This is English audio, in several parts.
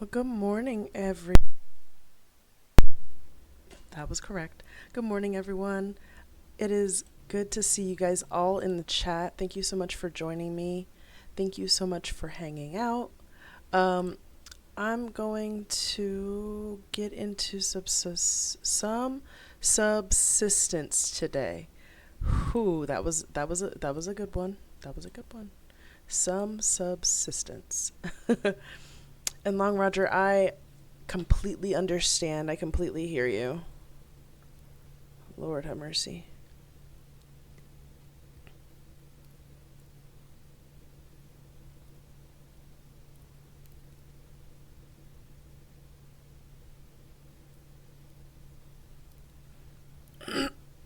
Well, good morning, That was correct. Good morning, everyone. It is good to see you guys all in the chat. Thank you so much for joining me. Thank you so much for hanging out. Um, I'm going to get into some subsistence today. Whew, that was a good one. That was a good one. Some subsistence. And Long Roger, I completely understand. I completely hear you. Lord have mercy.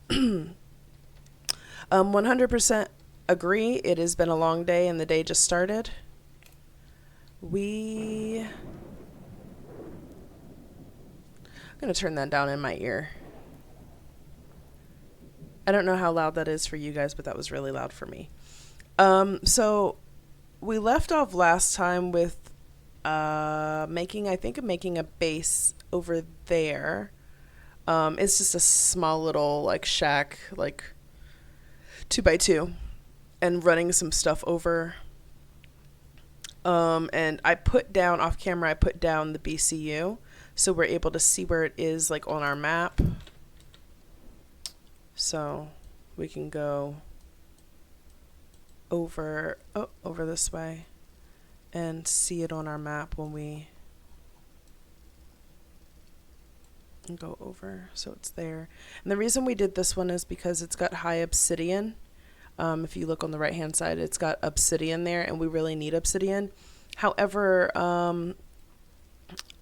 um, 100% agree. It has been a long day and the day just started. I'm going to turn that down in my ear. I don't know how loud that is for you guys, but that was really loud for me. So we left off last time with making a base over there. It's just a small little like shack, like 2x2, and running some stuff over. And I put down off camera. I put down the BCU, so we're able to see where it is, like on our map. So we can go over this way and see it on our map when we go over. So it's there. And the reason we did this one is because it's got high obsidian. If you look on the right hand side, it's got obsidian there, and we really need obsidian. However,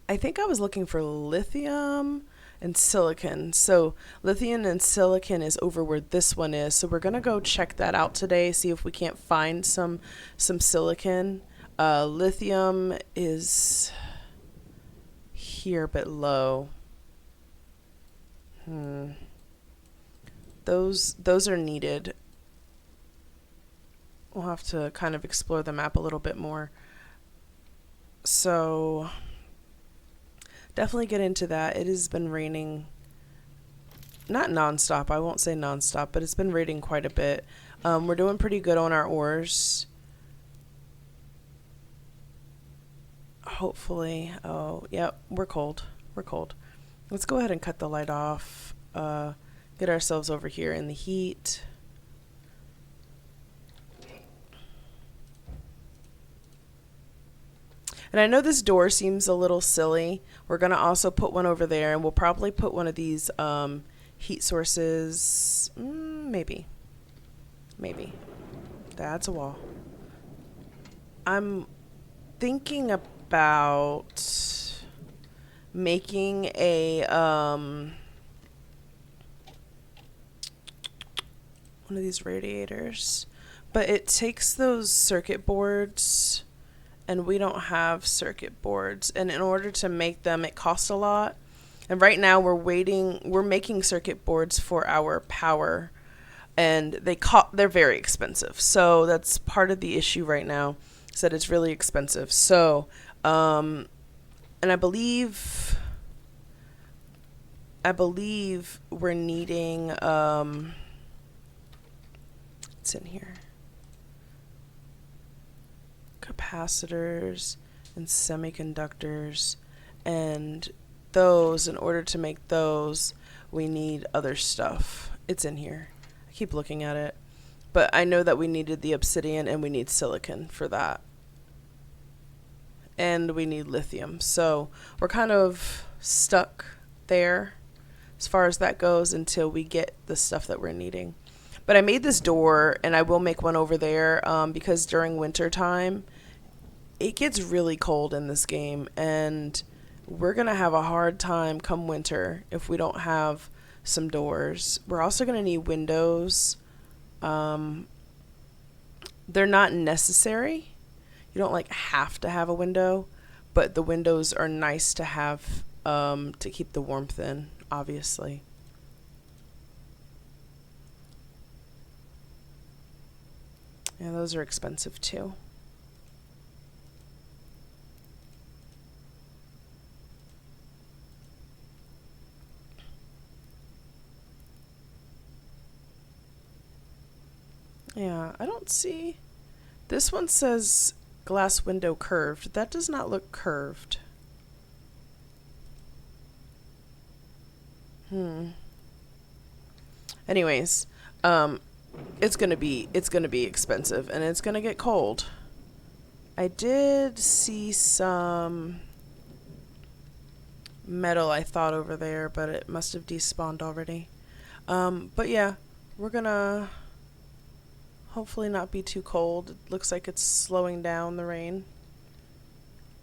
I think I was looking for lithium and silicon. So lithium and silicon is over where this one is. So we're gonna go check that out today, see if we can't find some silicon. Lithium is here but low. Those are needed. We'll have to kind of explore the map a little bit more. So definitely get into that. It has been raining, not nonstop. I won't say nonstop, but it's been raining quite a bit. We're doing pretty good on our ores. Hopefully. Oh, yep, we're cold. We're cold. Let's go ahead and cut the light off. Get ourselves over here in the heat. And I know this door seems a little silly. We're going to also put one over there, and we'll probably put one of these heat sources. Maybe. That's a wall. I'm thinking about making a one of these radiators, but it takes those circuit boards, and we don't have circuit boards, and in order to make them it costs a lot. And right now we're making circuit boards for our power, and they're very expensive. So that's part of the issue right now, is that it's really expensive. So and I believe we're needing it's in here, capacitors and semiconductors, and those, in order to make those, we need other stuff. It's in here. I keep looking at it, but I know that we needed the obsidian, and we need silicon for that, and we need lithium. So we're kind of stuck there as far as that goes until we get the stuff that we're needing. But I made this door, and I will make one over there, because during winter time it gets really cold in this game, and we're going to have a hard time come winter if we don't have some doors. We're also going to need windows. They're not necessary. You don't like have to have a window, but the windows are nice to have, to keep the warmth in, obviously. Yeah, those are expensive too. Yeah, I don't see. This one says glass window curved. That does not look curved. Anyways, um, it's gonna be expensive and it's gonna get cold. I did see some metal I thought over there, but it must have despawned already. But yeah, we're gonna hopefully not be too cold. It looks like it's slowing down the rain.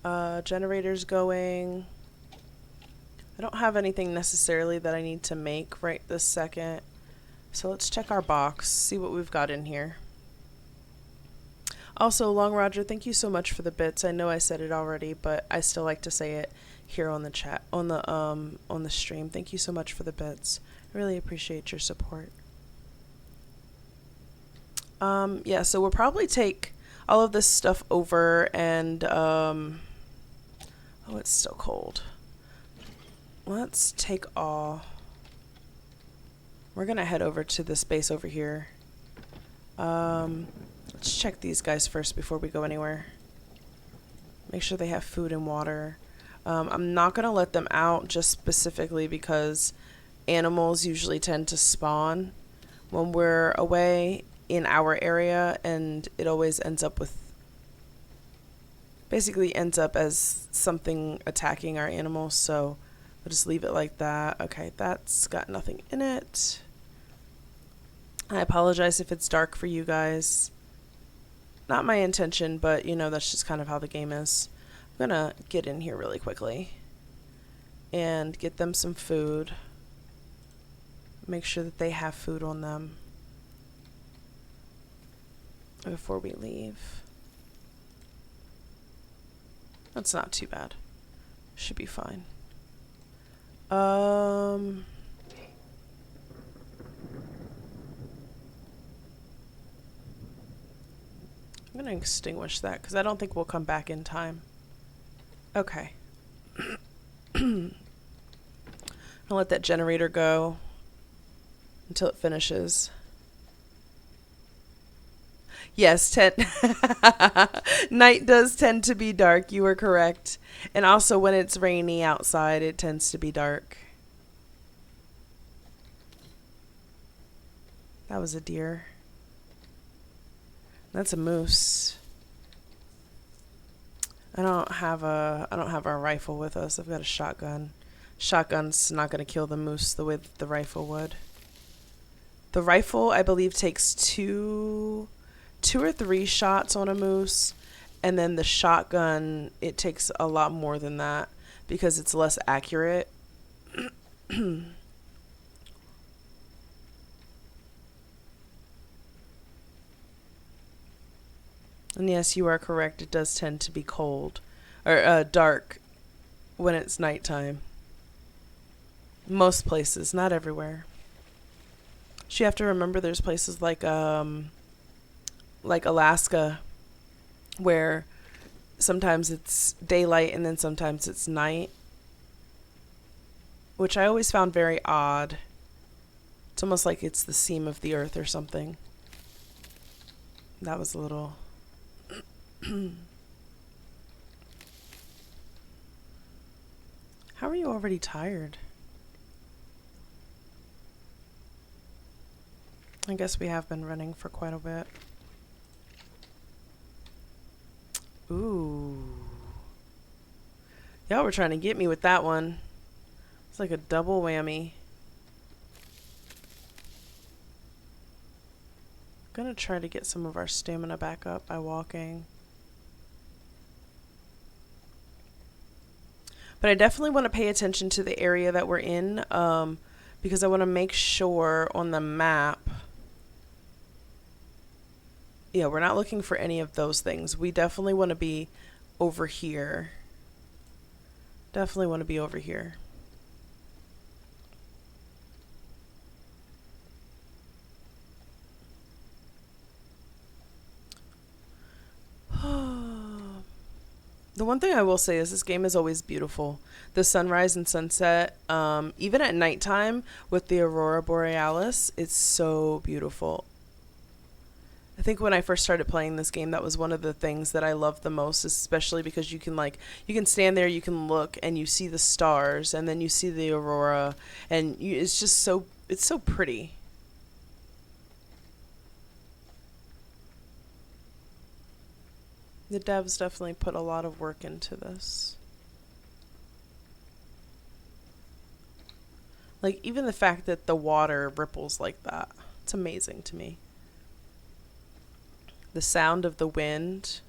Generator's going. I don't have anything necessarily that I need to make right this second. So let's check our box, see what we've got in here. Also, Long Roger, thank you so much for the bits. I know I said it already, but I still like to say it here on the chat, on the stream. Thank you so much for the bits. I really appreciate your support. Yeah, so we'll probably take all of this stuff over and oh, it's still cold. Let's take all. We're gonna head over to this base over here. Let's check these guys first before we go anywhere. Make sure they have food and water. I'm not gonna let them out just specifically because animals usually tend to spawn when we're away in our area, and it always ends up as something attacking our animals, so we'll just leave it like that. Okay, that's got nothing in it. I apologize if it's dark for you guys. Not my intention, but you know, that's just kind of how the game is. I'm gonna get in here really quickly and get them some food. Make sure that they have food on them before we leave. That's not too bad. Should be fine. I'm gonna extinguish that because I don't think we'll come back in time. Okay. I'll let that generator go until it finishes. Yes, night does tend to be dark. You are correct. And also when it's rainy outside, it tends to be dark. That was a deer. That's a moose. I don't have our rifle with us. I've got a shotgun. Shotgun's not going to kill the moose the way that the rifle would. The rifle, I believe, takes two or three shots on a moose, and then the shotgun, it takes a lot more than that because it's less accurate. And yes, you are correct. It does tend to be cold or dark when it's nighttime. Most places, not everywhere. So you have to remember there's places like Alaska where sometimes it's daylight and then sometimes it's night, which I always found very odd. It's almost like it's the seam of the earth or something. That was a little... How are you already tired? I guess we have been running for quite a bit. Ooh. Y'all were trying to get me with that one. It's like a double whammy. Gonna try to get some of our stamina back up by walking. But I definitely want to pay attention to the area that we're in, because I want to make sure on the map. Yeah, we're not looking for any of those things. We definitely want to be over here. Definitely want to be over here. The one thing I will say is this game is always beautiful. The sunrise and sunset, even at nighttime with the aurora borealis, it's so beautiful. I think when I first started playing this game, that was one of the things that I loved the most, especially because you can stand there, you can look, and you see the stars, and then you see the aurora, and it's just it's so pretty. The devs definitely put a lot of work into this. Like, even the fact that the water ripples like that, it's amazing to me. The sound of the wind.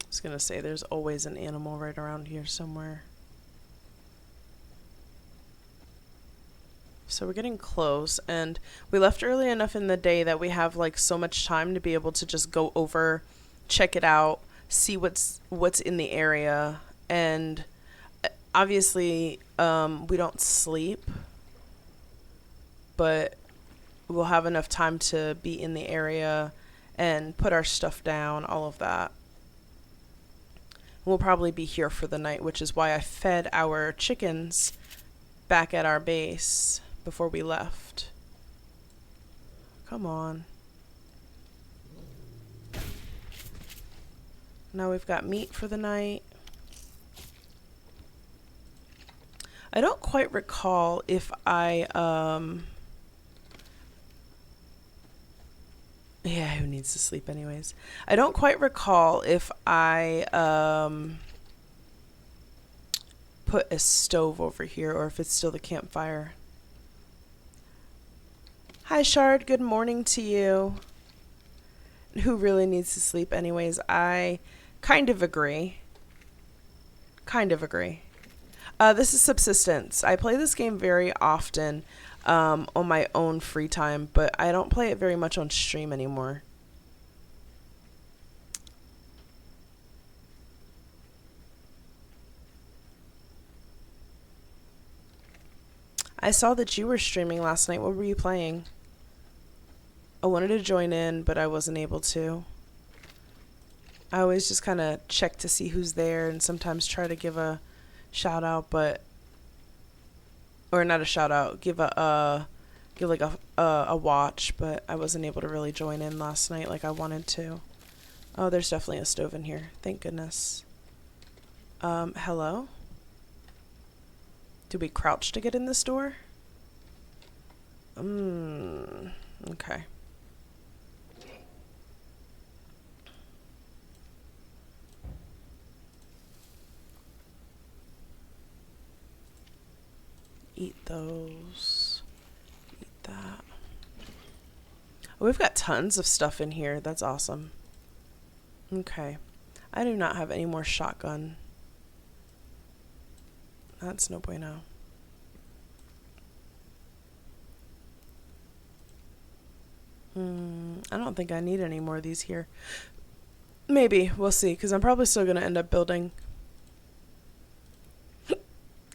I was gonna say, there's always an animal right around here somewhere. So we're getting close, and we left early enough in the day that we have like so much time to be able to just go over, check it out, see what's in the area, and obviously we don't sleep, but we'll have enough time to be in the area and put our stuff down, all of that. We'll probably be here for the night, which is why I fed our chickens back at our base before we left. Come on. Now we've got meat for the night. I don't quite recall if I, yeah, who needs to sleep anyways? I don't quite recall if I, put a stove over here or if it's still the campfire. Hi, Shard. Good morning to you. Who really needs to sleep anyways? I kind of agree. Kind of agree. This is Subsistence. I play this game very often on my own free time, but I don't play it very much on stream anymore. I saw that you were streaming last night. What were you playing? I wanted to join in, but I wasn't able to. I always just kind of check to see who's there and sometimes try to give a shout out, but or not a shout out, give like a watch, but I wasn't able to really join in last night like I wanted to. Oh, there's definitely a stove in here. Thank goodness. Hello? Do we crouch to get in this door? Okay. Eat those. Eat that. Oh, we've got tons of stuff in here. That's awesome. Okay. I do not have any more shotgun. That's no bueno. I don't think I need any more of these here. Maybe. We'll see, because I'm probably still going to end up building.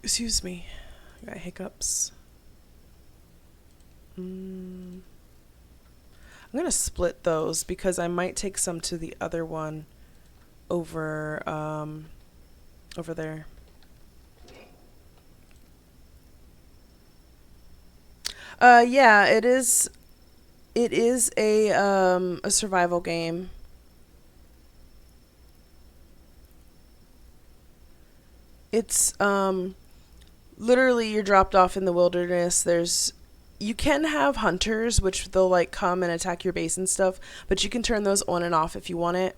Excuse me. I got hiccups. I'm going to split those because I might take some to the other one over there. Yeah, it is a survival game. It's literally you're dropped off in the wilderness. You can have hunters, which they'll like come and attack your base and stuff, but you can turn those on and off if you want it.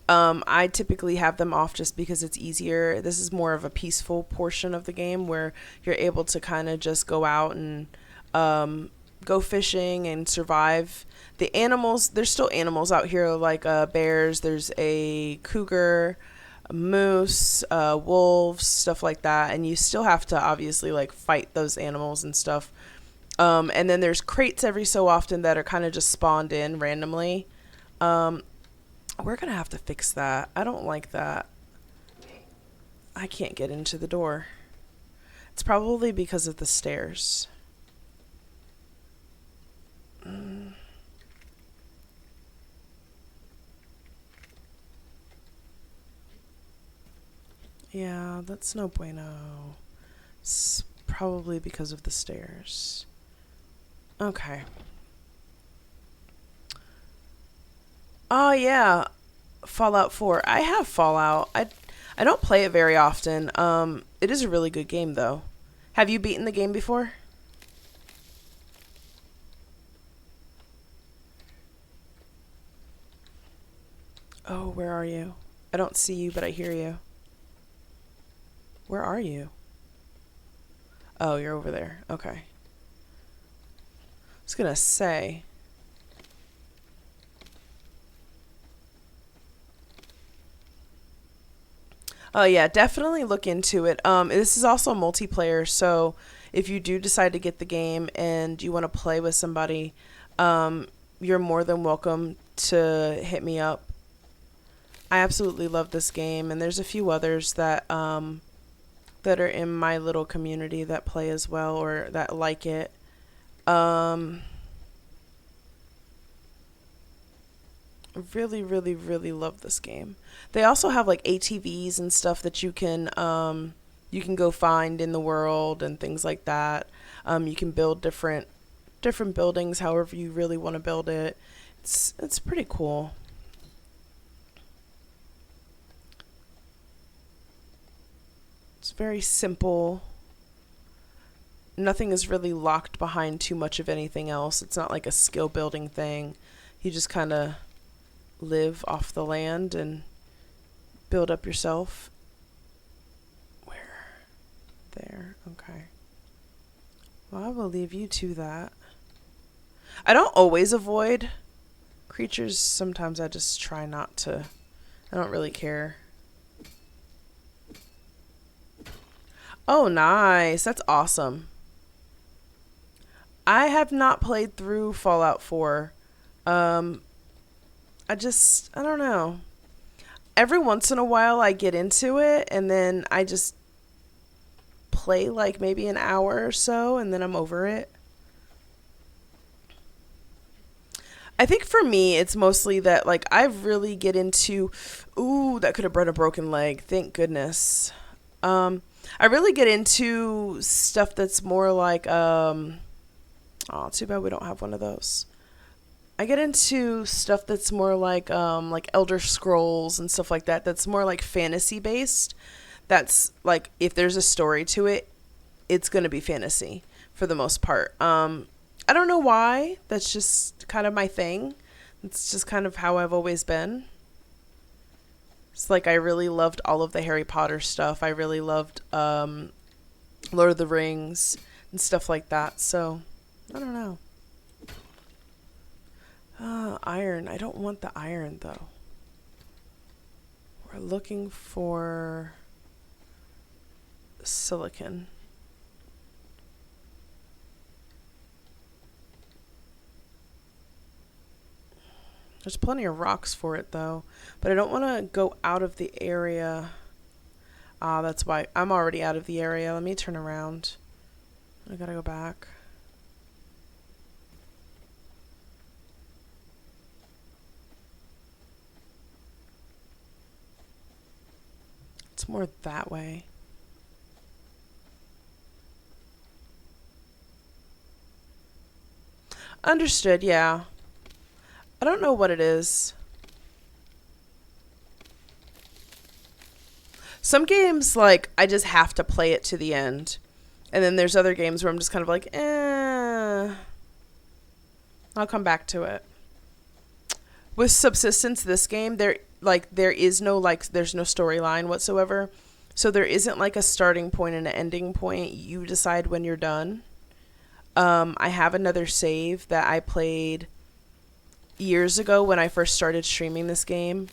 I typically have them off just because it's easier. This is more of a peaceful portion of the game where you're able to kind of just go out and go fishing and survive. The animals, there's still animals out here like bears, there's a cougar, a moose, wolves, stuff like that, and you still have to obviously like fight those animals and stuff. And then there's crates every so often that are kind of just spawned in randomly. We're gonna have to fix that. I don't like that. I can't get into the door. It's probably because of the stairs. Yeah, that's no bueno. probably because of the stairs. Okay. Oh yeah, Fallout 4. I have Fallout. I don't play it very often. It is a really good game though. Have you beaten the game before? Oh, where are you? I don't see you, but I hear you. Where are you? Oh, you're over there. Okay. I was gonna say. Oh yeah, definitely look into it. This is also multiplayer, so if you do decide to get the game and you want to play with somebody, you're more than welcome to hit me up. I absolutely love this game, and there's a few others that are in my little community that play as well or that like it. Um, really, really, really love this game. They also have like ATVs and stuff that you can go find in the world and things like that. You can build different buildings however you really want to build it. It's pretty cool. It's very simple. Nothing is really locked behind too much of anything else. It's not like a skill building thing. You just kind of live off the land and build up yourself. Where? There. Okay. Well, I will leave you to that. I don't always avoid creatures. Sometimes I just try not to. I don't really care. Oh, nice. That's awesome. I have not played through Fallout 4. Um, I don't know. Every once in a while I get into it and then I just play like maybe an hour or so and then I'm over it. I think for me it's mostly that like I really get into ooh, that could have brought a broken leg. Thank goodness. I really get into stuff that's more like oh, too bad we don't have one of those. I get into stuff that's more like Elder Scrolls and stuff like that. That's more like fantasy based. That's like if there's a story to it, it's gonna be fantasy for the most part. I don't know why. That's just kind of my thing. It's just kind of how I've always been. It's like I really loved all of the Harry Potter stuff. I really loved Lord of the Rings and stuff like that. So I don't know. Iron. I don't want the iron though. We're looking for silicon. There's plenty of rocks for it though, but I don't want to go out of the area. Ah, that's why I'm already out of the area. Let me turn around. I gotta go back. It's more that way. Understood, yeah. I don't know what it is. Some games, like, I just have to play it to the end. And then there's other games where I'm just kind of like, I'll come back to it. With Subsistence, this game, there is no, like, there's no storyline whatsoever. So there isn't, like, a starting point and an ending point. You decide when you're done. I have another save that I played years ago when I first started streaming this game.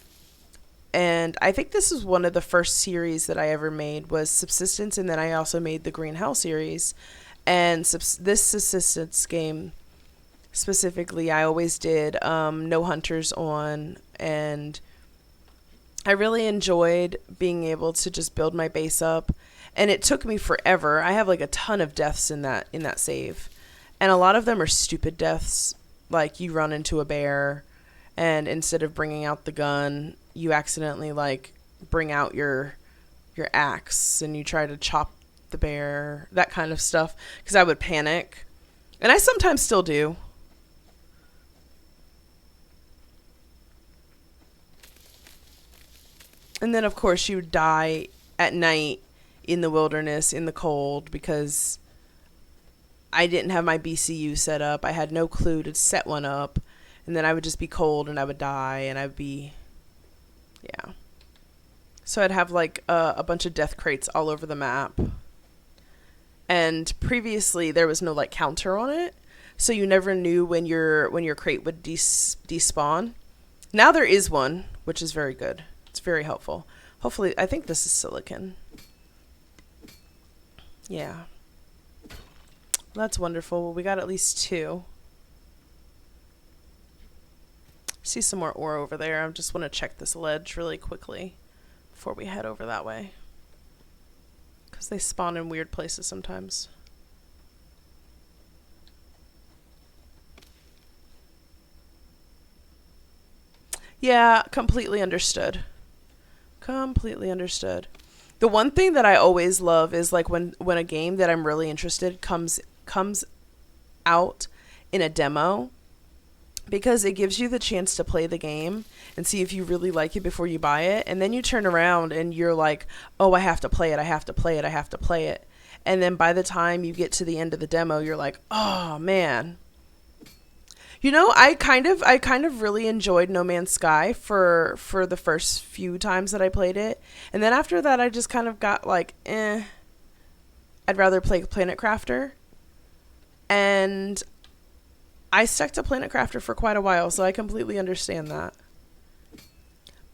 And I think this is one of the first series that I ever made was Subsistence, and then I also made the Green Hell series. And this Subsistence game specifically, I always did no hunters on, and I really enjoyed being able to just build my base up. And it took me forever. I have like a ton of deaths in that save, and a lot of them are stupid deaths. Like you run into a bear, and instead of bringing out the gun, you accidentally like bring out your axe and you try to chop the bear, that kind of stuff, because I would panic. And I sometimes still do. And then, of course, you would die at night in the wilderness, in the cold, because I didn't have my BCU set up. I had no clue to set one up. And then I would just be cold and I would die and I'd be, yeah. So I'd have like a bunch of death crates all over the map. And previously there was no like counter on it. So you never knew when your crate would despawn. Now there is one, which is very good. It's very helpful. Hopefully, I think this is silicon. Yeah. That's wonderful. Well, we got at least 2. See some more ore over there. I just want to check this ledge really quickly before we head over that way. Because they spawn in weird places sometimes. Yeah, completely understood. Completely understood. The one thing that I always love is like when a game that I'm really interested comes out in a demo, because it gives you the chance to play the game and see if you really like it before you buy it, and then you turn around and you're like, "Oh, I have to play it. I have to play it. I have to play it." And then by the time you get to the end of the demo, you're like, "Oh, man." You know, I kind of really enjoyed No Man's Sky for the first few times that I played it. And then after that I just kind of got like, I'd rather play Planet Crafter. And I stuck to Planet Crafter for quite a while, so I completely understand that.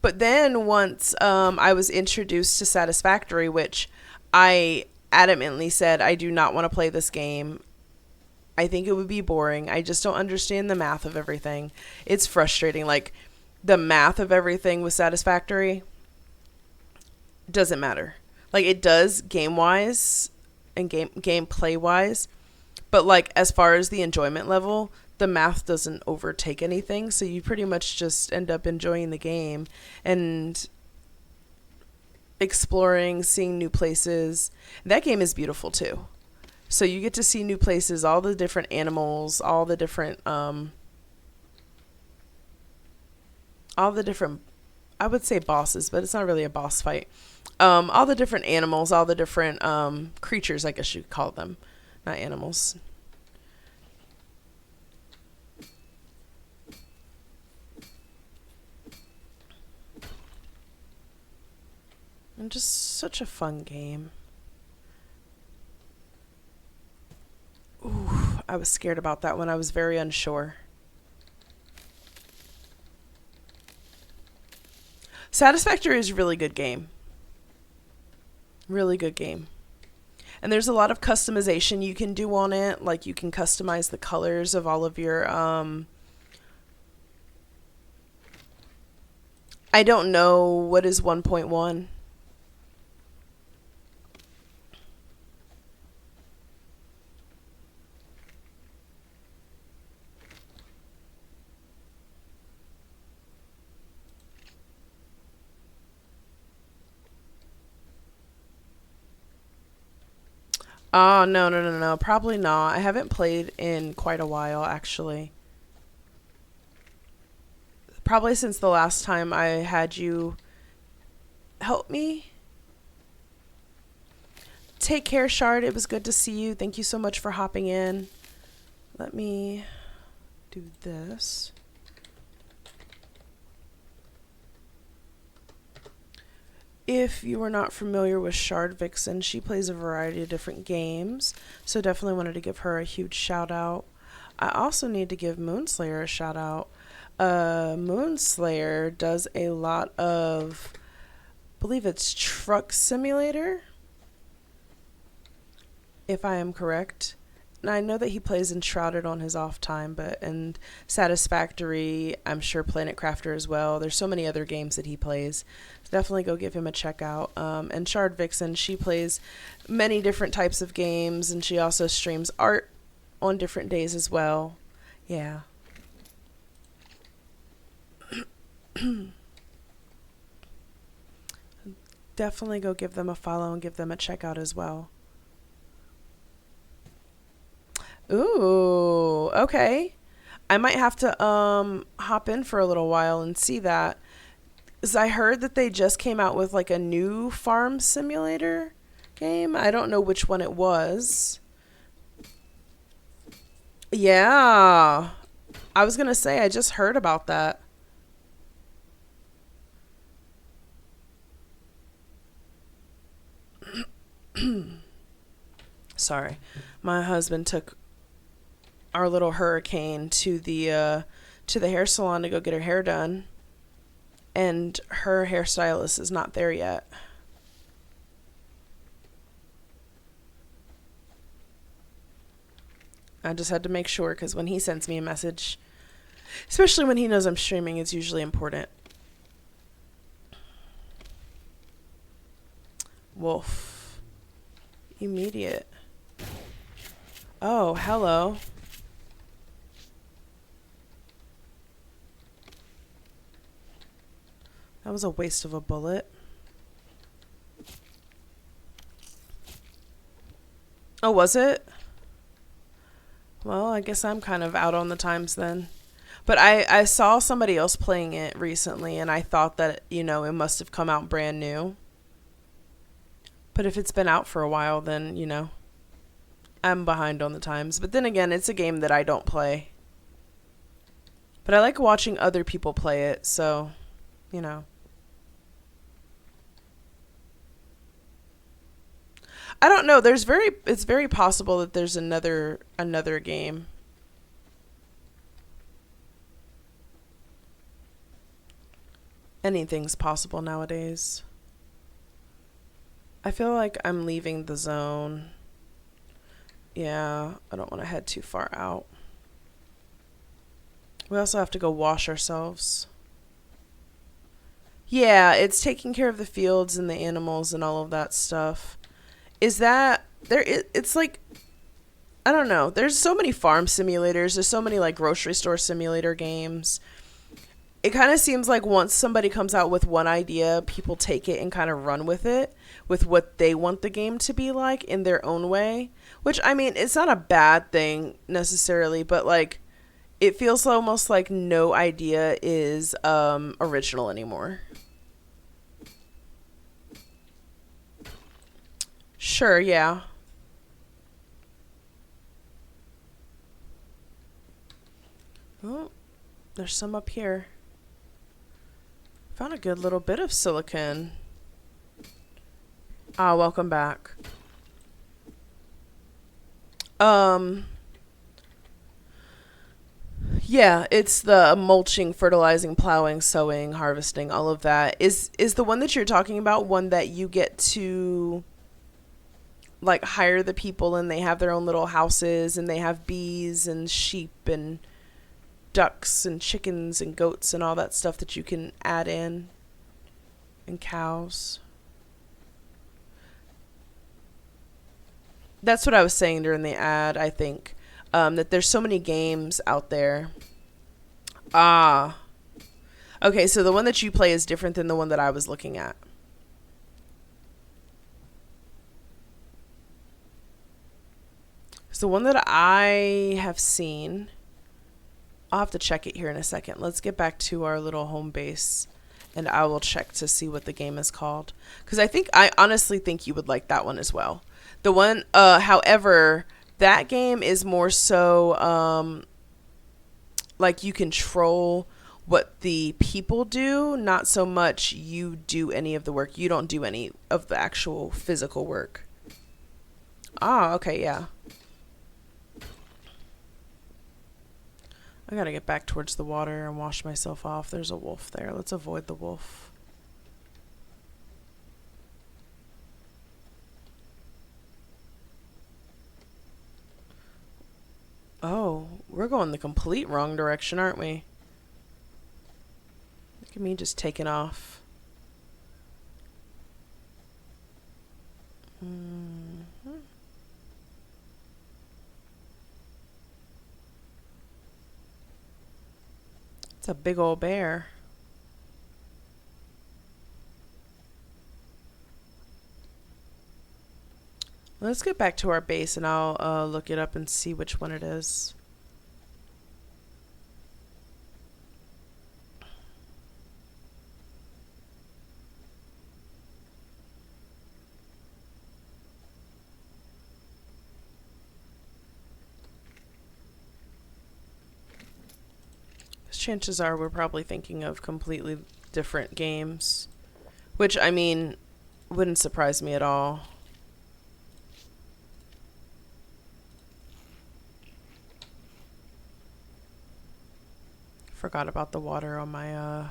But then once I was introduced to Satisfactory, which I adamantly said I do not want to play this game. I think it would be boring. I just don't understand the math of everything. It's frustrating. Like, the math of everything with Satisfactory doesn't matter. Like, it does game-wise and gameplay-wise, but, like, as far as the enjoyment level, the math doesn't overtake anything, so you pretty much just end up enjoying the game and exploring, seeing new places. That game is beautiful, too. So you get to see new places, all the different animals, all the different, I would say bosses, but it's not really a boss fight. All the different animals, all the different creatures, I guess you could call them, not animals. And just such a fun game. Ooh, I was scared about that one. I was very unsure. Satisfactory is a really good game. Really good game. And there's a lot of customization you can do on it. Like, you can customize the colors of all of your, I don't know what is 1.1. Oh, no, no, no, no. Probably not. I haven't played in quite a while, actually. Probably since the last time I had you help me. Take care, Shard. It was good to see you. Thank you so much for hopping in. Let me do this. If you are not familiar with Shard Vixen, she plays a variety of different games, so definitely wanted to give her a huge shout out. I also need to give Moonslayer a shout out. Moonslayer does a lot of, I believe it's Truck Simulator, if I am correct. And I know that he plays Enshrouded on his off time, but and Satisfactory, I'm sure Planet Crafter as well. There's so many other games that he plays. So definitely go give him a check out. And Shard Vixen, she plays many different types of games, and she also streams art on different days as well. Yeah. Definitely go give them a follow and give them a check out as well. Ooh, okay. I might have to hop in for a little while and see that. 'Cause I heard that they just came out with like a new farm simulator game. I don't know which one it was. Yeah. I was gonna say I just heard about that. Sorry. My husband took our little hurricane to the hair salon to go get her hair done, and her hairstylist is not there yet. I just had to make sure because when he sends me a message, especially when he knows I'm streaming, it's usually important. Wolf. Immediate. Oh, hello. That was a waste of a bullet. Oh, was it? Well, I guess I'm kind of out on the times then. But I saw somebody else playing it recently, and I thought that, it must have come out brand new. But if it's been out for a while, then, I'm behind on the times. But then again, it's a game that I don't play. But I like watching other people play it, so, you know. I don't know. It's very possible that there's another game. Anything's possible nowadays. I feel like I'm leaving the zone. Yeah, I don't want to head too far out. We also have to go wash ourselves. Yeah, it's taking care of the fields and the animals and all of that stuff. Is that there? It's like, I don't know. There's so many farm simulators. There's so many like grocery store simulator games. It kind of seems like once somebody comes out with one idea, people take it and kind of run with it, with what they want the game to be like in their own way. Which, I mean, it's not a bad thing necessarily, but like it feels almost like no idea is original anymore. Sure, yeah. Oh, there's some up here. Found a good little bit of silicon. Ah, welcome back. Um, yeah, it's the mulching, fertilizing, plowing, sowing, harvesting, all of that. Is the one that you're talking about one that you get to like hire the people and they have their own little houses and they have bees and sheep and ducks and chickens and goats and all that stuff that you can add in, and cows. That's what I was saying during the ad, I think. That there's so many games out there. Ah. Okay, so the one that you play is different than the one that I was looking at. So the one that I have seen, I'll have to check it here in a second. Let's get back to our little home base and I will check to see what the game is called. Because I honestly think you would like that one as well. The one, however, that game is more so like you control what the people do, not so much you do any of the work. You don't do any of the actual physical work. Ah, okay, yeah. I gotta get back towards the water and wash myself off. There's a wolf there. Let's avoid the wolf. Oh, we're going the complete wrong direction, aren't we? Look at me just taking off. Mm-hmm. It's a big old bear. Let's get back to our base and I'll look it up and see which one it is. Chances are we're probably thinking of completely different games, which, I mean, wouldn't surprise me at all. Forgot about the water on my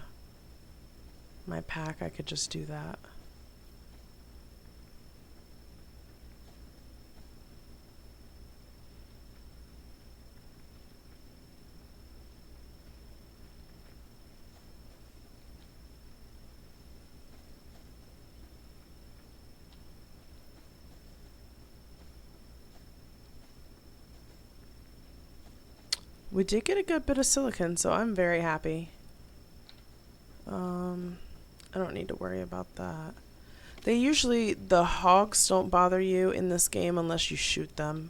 my pack. I could just do that. We did get a good bit of silicon, so I'm very happy. I don't need to worry about that. The hogs don't bother you in this game unless you shoot them.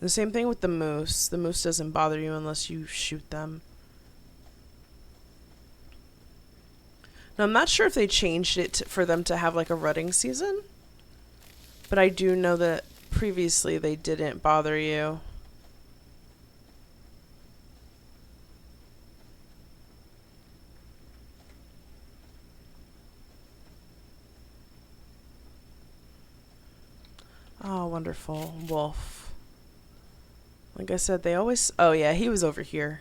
The same thing with the moose. The moose doesn't bother you unless you shoot them. Now, I'm not sure if they changed it for them to have like a rutting season, but I do know that previously they didn't bother you. Oh, wonderful. Wolf. Like I said, they always... Oh, yeah, he was over here.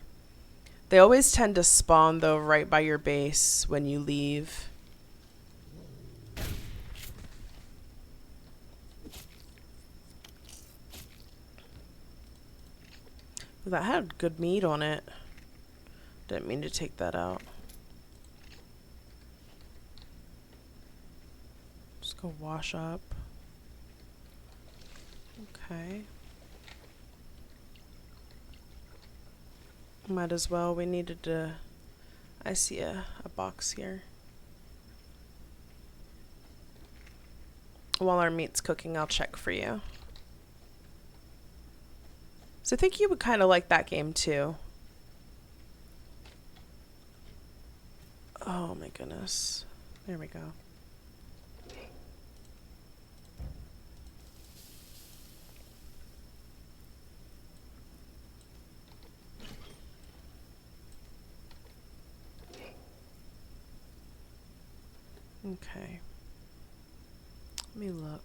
They always tend to spawn, though, right by your base when you leave. That had good meat on it. Didn't mean to take that out. Just go wash up. Okay. Might as well. We needed to... I see a box here. While our meat's cooking, I'll check for you. So I think you would kind of like that game too. Oh my goodness. There we go. Okay. Let me look.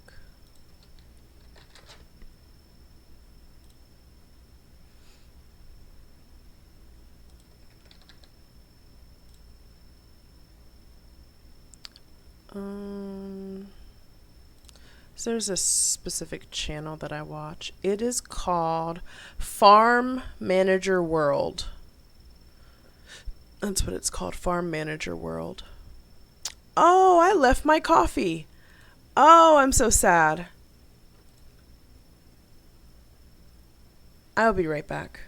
So there's a specific channel that I watch. It is called Farm Manager World. That's what it's called, Farm Manager World. Oh, I left my coffee. Oh, I'm so sad. I'll be right back.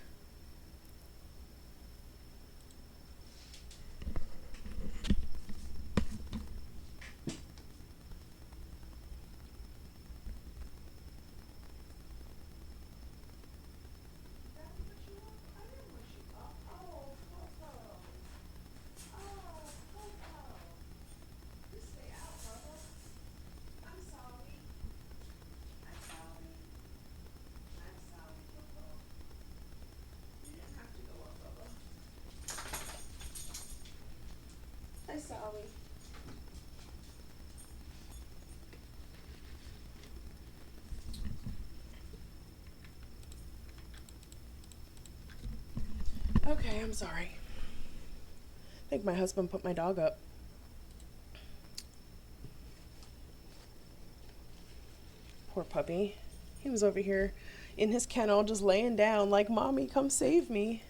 Okay, I'm sorry. I think my husband put my dog up. Poor puppy. He was over here in his kennel just laying down like, Mommy, come save me.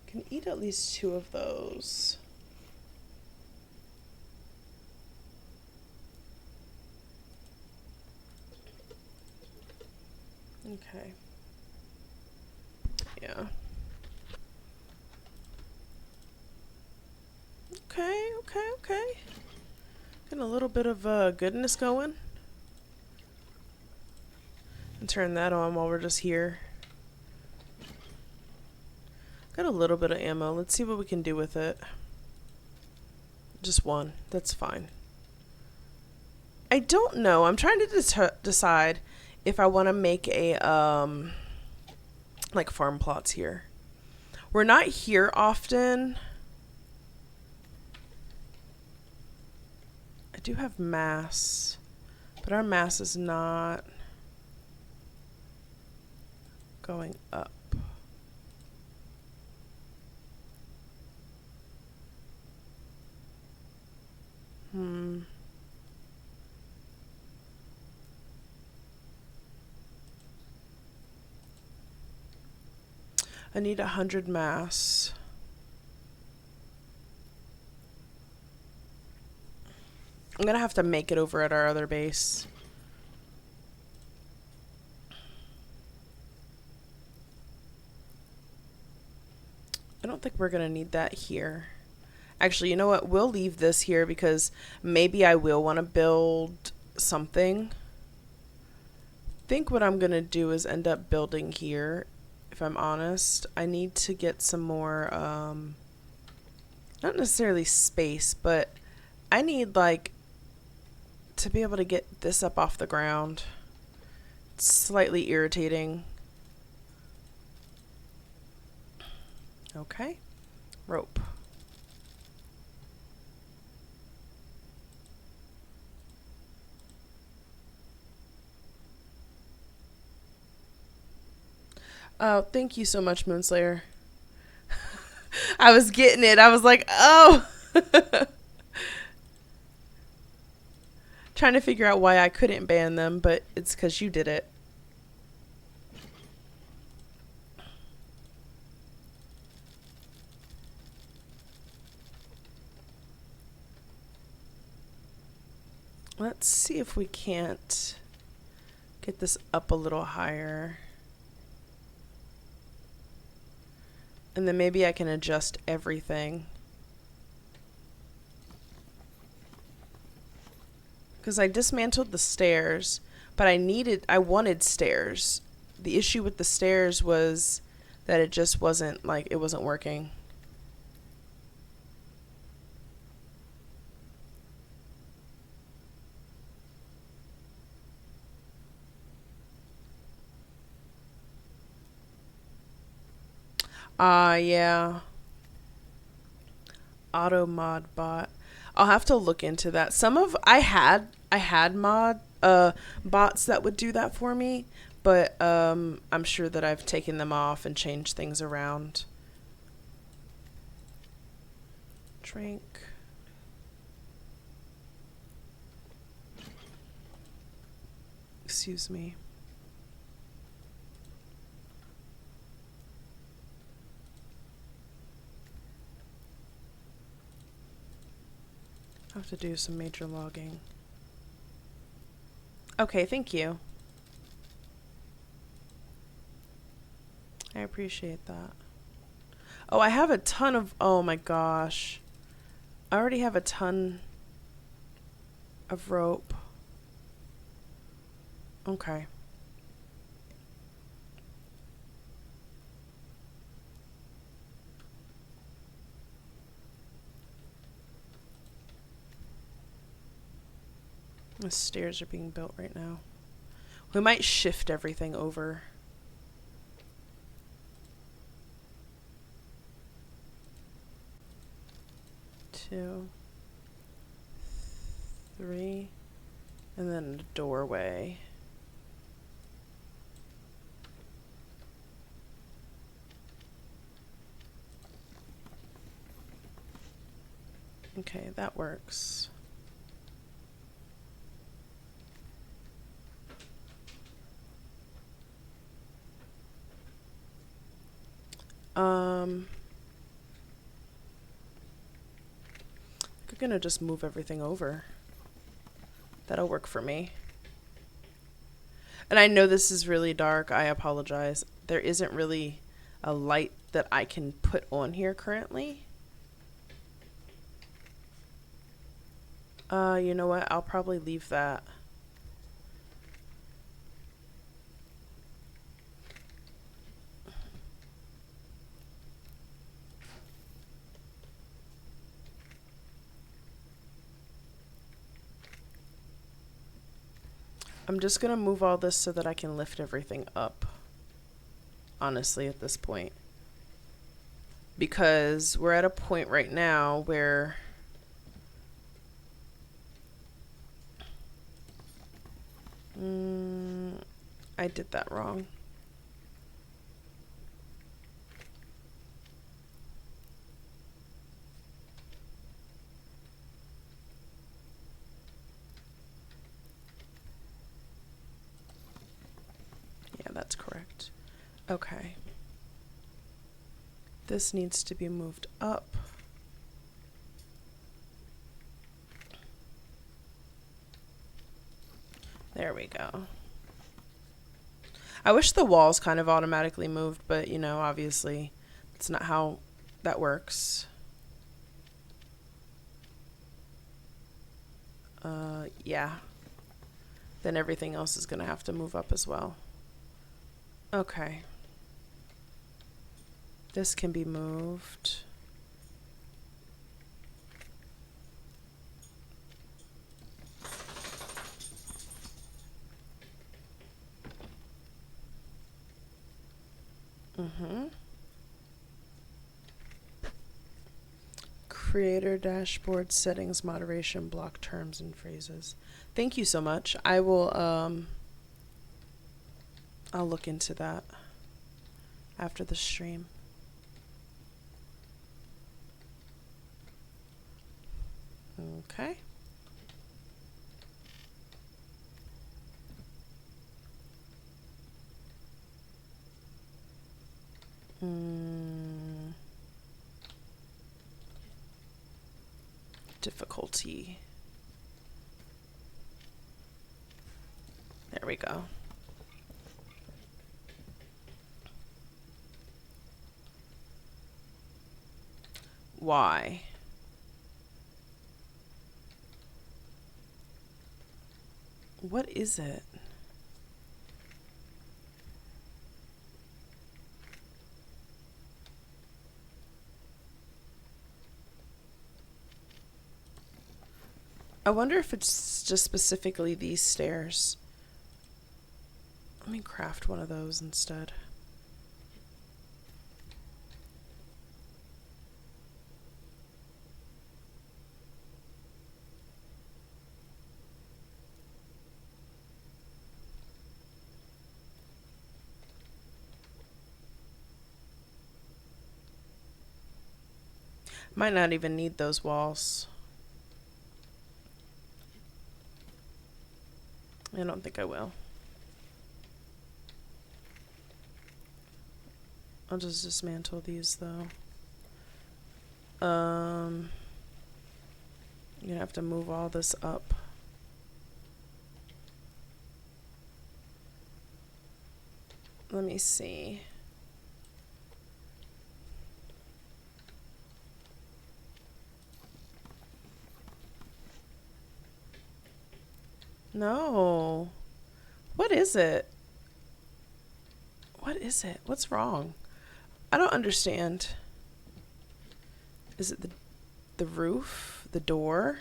Can eat at least 2 of those. Okay. Yeah. Okay, okay, okay. Getting a little bit of goodness going. And turn that on while we're just here. Got a little bit of ammo. Let's see what we can do with it. Just one. That's fine. I don't know. I'm trying to decide if I want to make a like farm plots here. We're not here often. I do have mass, but our mass is not going up. I need 100 mass. I'm gonna have to make it over at our other base. I don't think we're gonna need that here. Actually, you know what? We'll leave this here because maybe I will want to build something. I think what I'm gonna do is end up building here. If I'm honest, I need to get some more, not necessarily space, but I need like to be able to get this up off the ground. It's slightly irritating. Okay, rope. Oh, thank you so much, Moonslayer. I was getting it. I was like, oh. Trying to figure out why I couldn't ban them, but it's because you did it. Let's see if we can't get this up a little higher. And then maybe I can adjust everything. Because I dismantled the stairs, but I wanted stairs. The issue with the stairs was that it just wasn't, like, it wasn't working. Yeah. Auto mod bot. I'll have to look into that. I had mod bots that would do that for me, but I'm sure that I've taken them off and changed things around. Drink. Excuse me. I have to do some major logging. Okay, thank you. I appreciate that. Oh, I have a ton of... Oh my gosh. I already have a ton of rope. Okay. The stairs are being built right now. We might shift everything over. Two, three, and then a doorway. Okay, that works. I'm gonna just move everything over. That'll work for me. And I know this is really dark. I apologize. There isn't really a light that I can put on here currently. You know what? I'll probably leave that. I'm just gonna move all this so that I can lift everything up, honestly, at this point. Because we're at a point right now where I did that wrong. Yeah, that's correct. Okay. This needs to be moved up. There we go. I wish the walls kind of automatically moved, but you know, obviously, it's not how that works. Yeah. Then everything else is going to have to move up as well. Okay. This can be moved. Creator dashboard settings, moderation, block terms and phrases. Thank you so much. I will I'll look into that after the stream. Okay. Difficulty. There we go. Why? What is it? I wonder if it's just specifically these stairs. Let me craft one of those instead. Might not even need those walls. I don't think I will. I'll just dismantle these though. You're gonna have to move all this up. Let me see. No. What is it? What is it? What's wrong? I don't understand. Is it the roof? The door?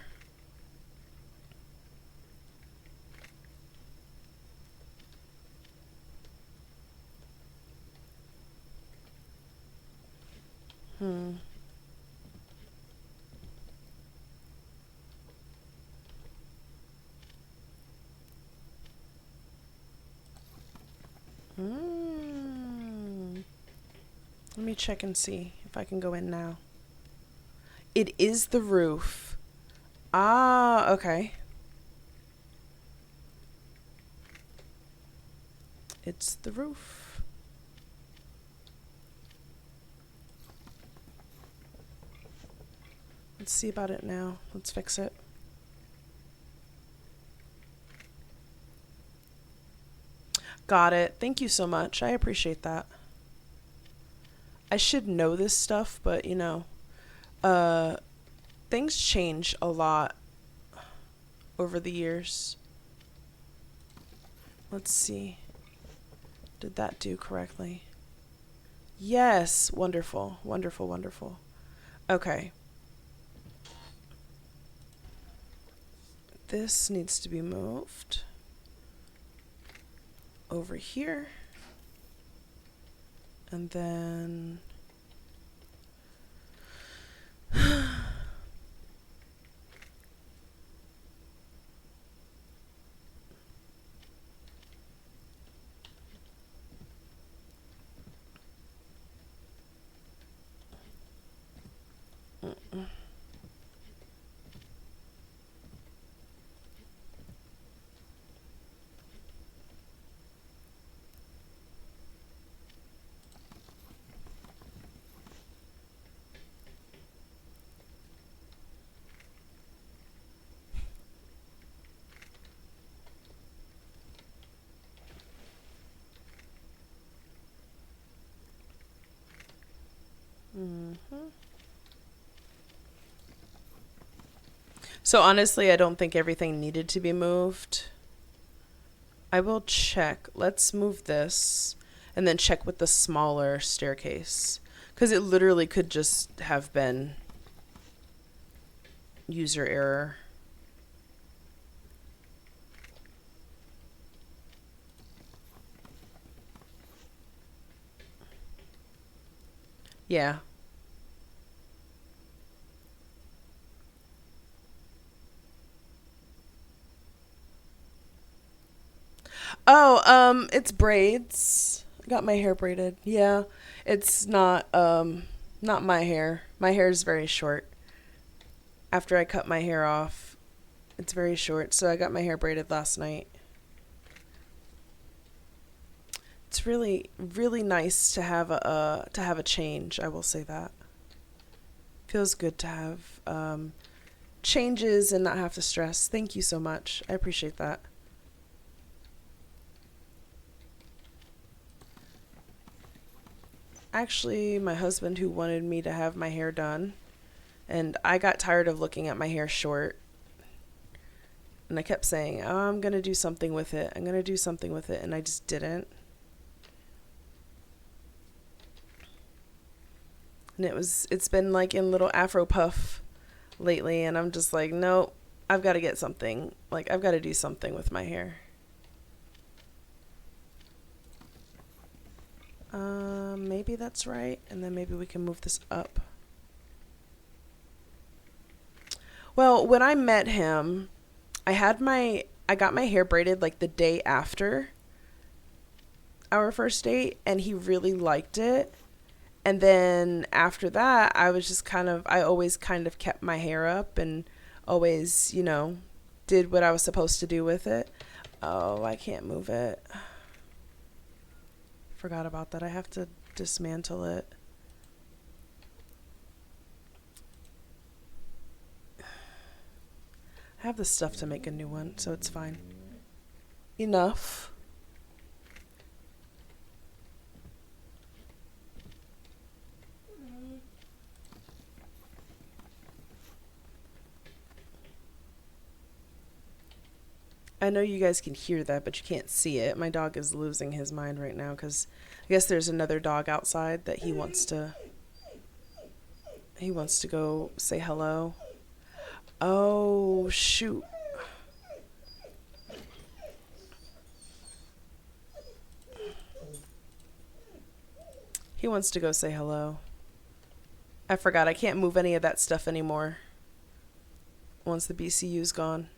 Let me check and see if I can go in now. It is the roof. Ah, okay. It's the roof. Let's see about it now. Let's fix it. Got it. Thank you so much. I appreciate that. I should know this stuff, but you know, things change a lot over the years. Let's see. Did that do correctly? Yes. Wonderful. Wonderful. Wonderful. Okay. This needs to be moved over here. And then so honestly, I don't think everything needed to be moved. I will check. Let's move this and then check with the smaller staircase. Because it literally could just have been user error. Yeah. Oh, it's braids. I got my hair braided. Yeah. It's not my hair. My hair is very short. After I cut my hair off, it's very short, so I got my hair braided last night. It's really really nice to have a change, I will say that. Feels good to have changes and not have to stress. Thank you so much. I appreciate that. Actually, my husband who wanted me to have my hair done, and I got tired of looking at my hair short, and I kept saying, "Oh, I'm going to do something with it. I'm going to do something with it," and I just didn't. And it's been like in little afro puff lately, and I'm just like, "Nope. I've got to get something. Like I've got to do something with my hair." Maybe that's right, and then maybe we can move this up. Well, when I met him, I got my hair braided like the day after our first date, and he really liked it. And then after that, I always kind of kept my hair up and always, did what I was supposed to do with it. Oh, I can't move it. Forgot about that. I have to dismantle it. I have the stuff to make a new one, so it's fine. Enough. I know you guys can hear that, but you can't see it. My dog is losing his mind right now because I guess there's another dog outside that he wants to go say hello. Oh, shoot. He wants to go say hello. I forgot I can't move any of that stuff anymore once the BCU's gone.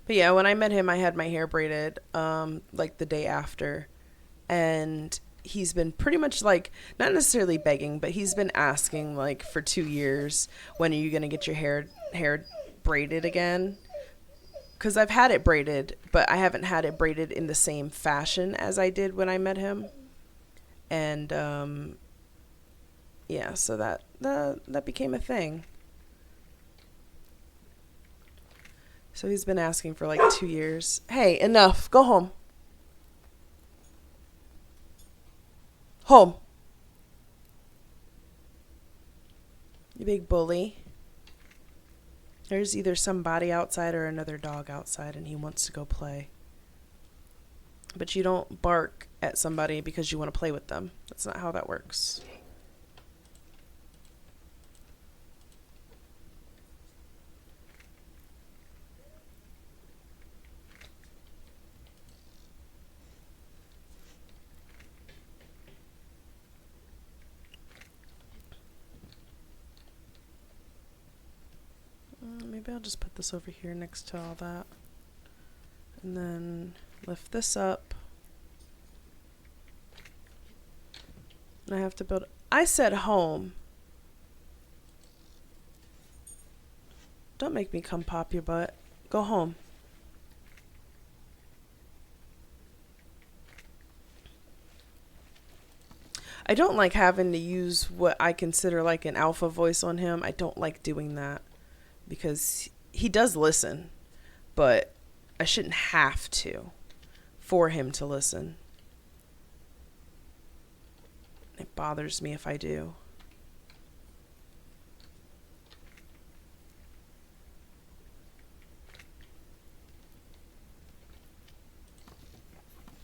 But yeah, when I met him, I had my hair braided like the day after. And he's been pretty much like, not necessarily begging, but he's been asking like for 2 years, when are you going to get your hair braided again? Because I've had it braided, but I haven't had it braided in the same fashion as I did when I met him. And yeah, so that became a thing. So he's been asking for like 2 years. Hey, enough. Go home. Home. You big bully. There's either somebody outside or another dog outside, and he wants to go play. But you don't bark at somebody because you want to play with them. That's not how that works. Maybe I'll just put this over here next to all that. And then lift this up. And I have to build... I said home. Don't make me come pop your butt. Go home. I don't like having to use what I consider like an alpha voice on him. I don't like doing that because he does listen, but I shouldn't have to for him to listen. It bothers me if I do.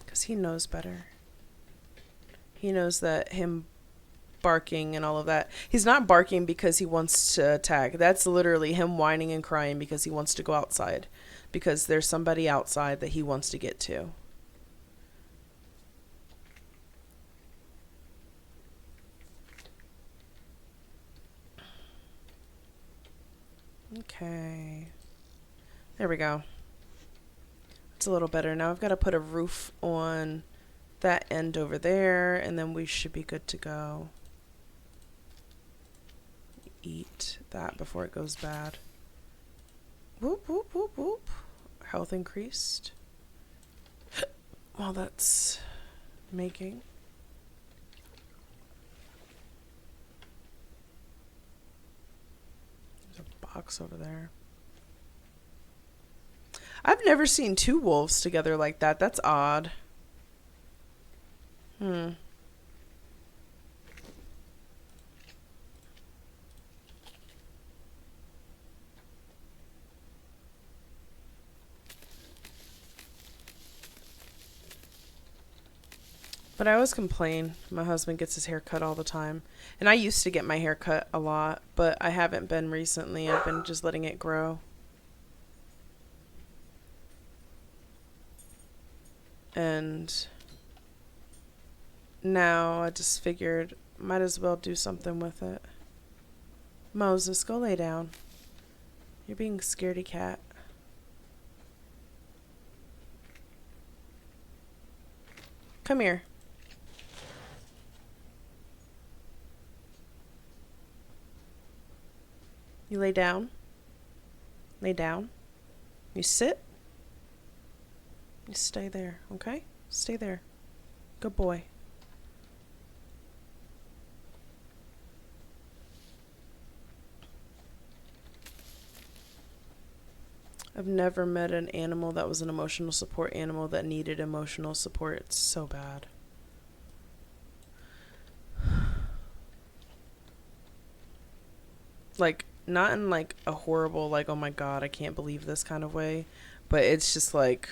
Because he knows better. He knows that him barking and all of that. He's not barking because he wants to attack. That's literally him whining and crying because he wants to go outside. Because there's somebody outside that he wants to get to. Okay. There we go. It's a little better. Now I've got to put a roof on that end over there, and then we should be good to go. Eat that before it goes bad. Whoop, whoop, whoop, whoop. Health increased. While that's making. There's a box over there. I've never seen two wolves together like that. That's odd. But I always complain. My husband gets his hair cut all the time. And I used to get my hair cut a lot, but I haven't been recently. I've been just letting it grow. And now I just figured might as well do something with it. Moses, go lay down. You're being a scaredy cat. Come here. You lay down. Lay down. You sit. You stay there, okay? Stay there. Good boy. I've never met an animal that was an emotional support animal that needed emotional support. It's so bad. Like, not in like a horrible, like, oh my god, I can't believe this kind of way. But it's just like,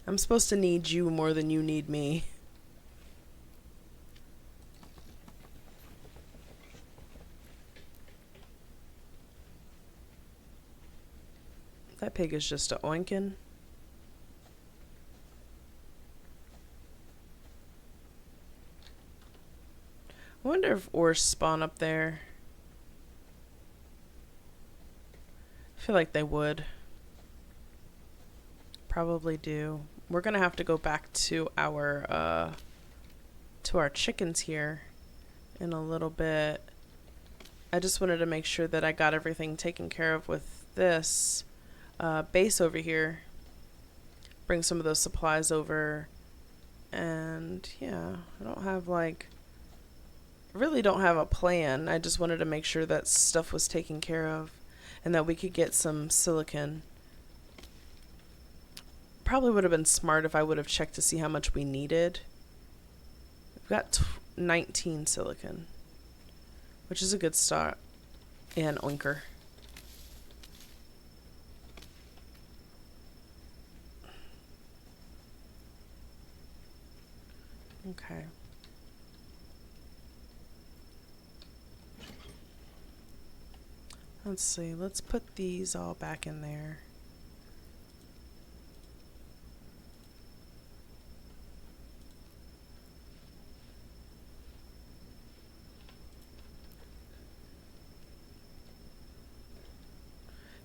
I'm supposed to need you more than you need me. That pig is just a oinkin'. I wonder if ores spawn up there. I feel like they would. Probably do. We're gonna have to go back to our chickens here in a little bit. I just wanted to make sure that I got everything taken care of with this base over here. Bring some of those supplies over. And yeah, I don't have like... really don't have a plan. I just wanted to make sure that stuff was taken care of and that we could get some silicon. Probably would have been smart if I would have checked to see how much we needed. We've got 19 silicon. which is a good start. And oinker. Okay. Let's see. Let's put these all back in there.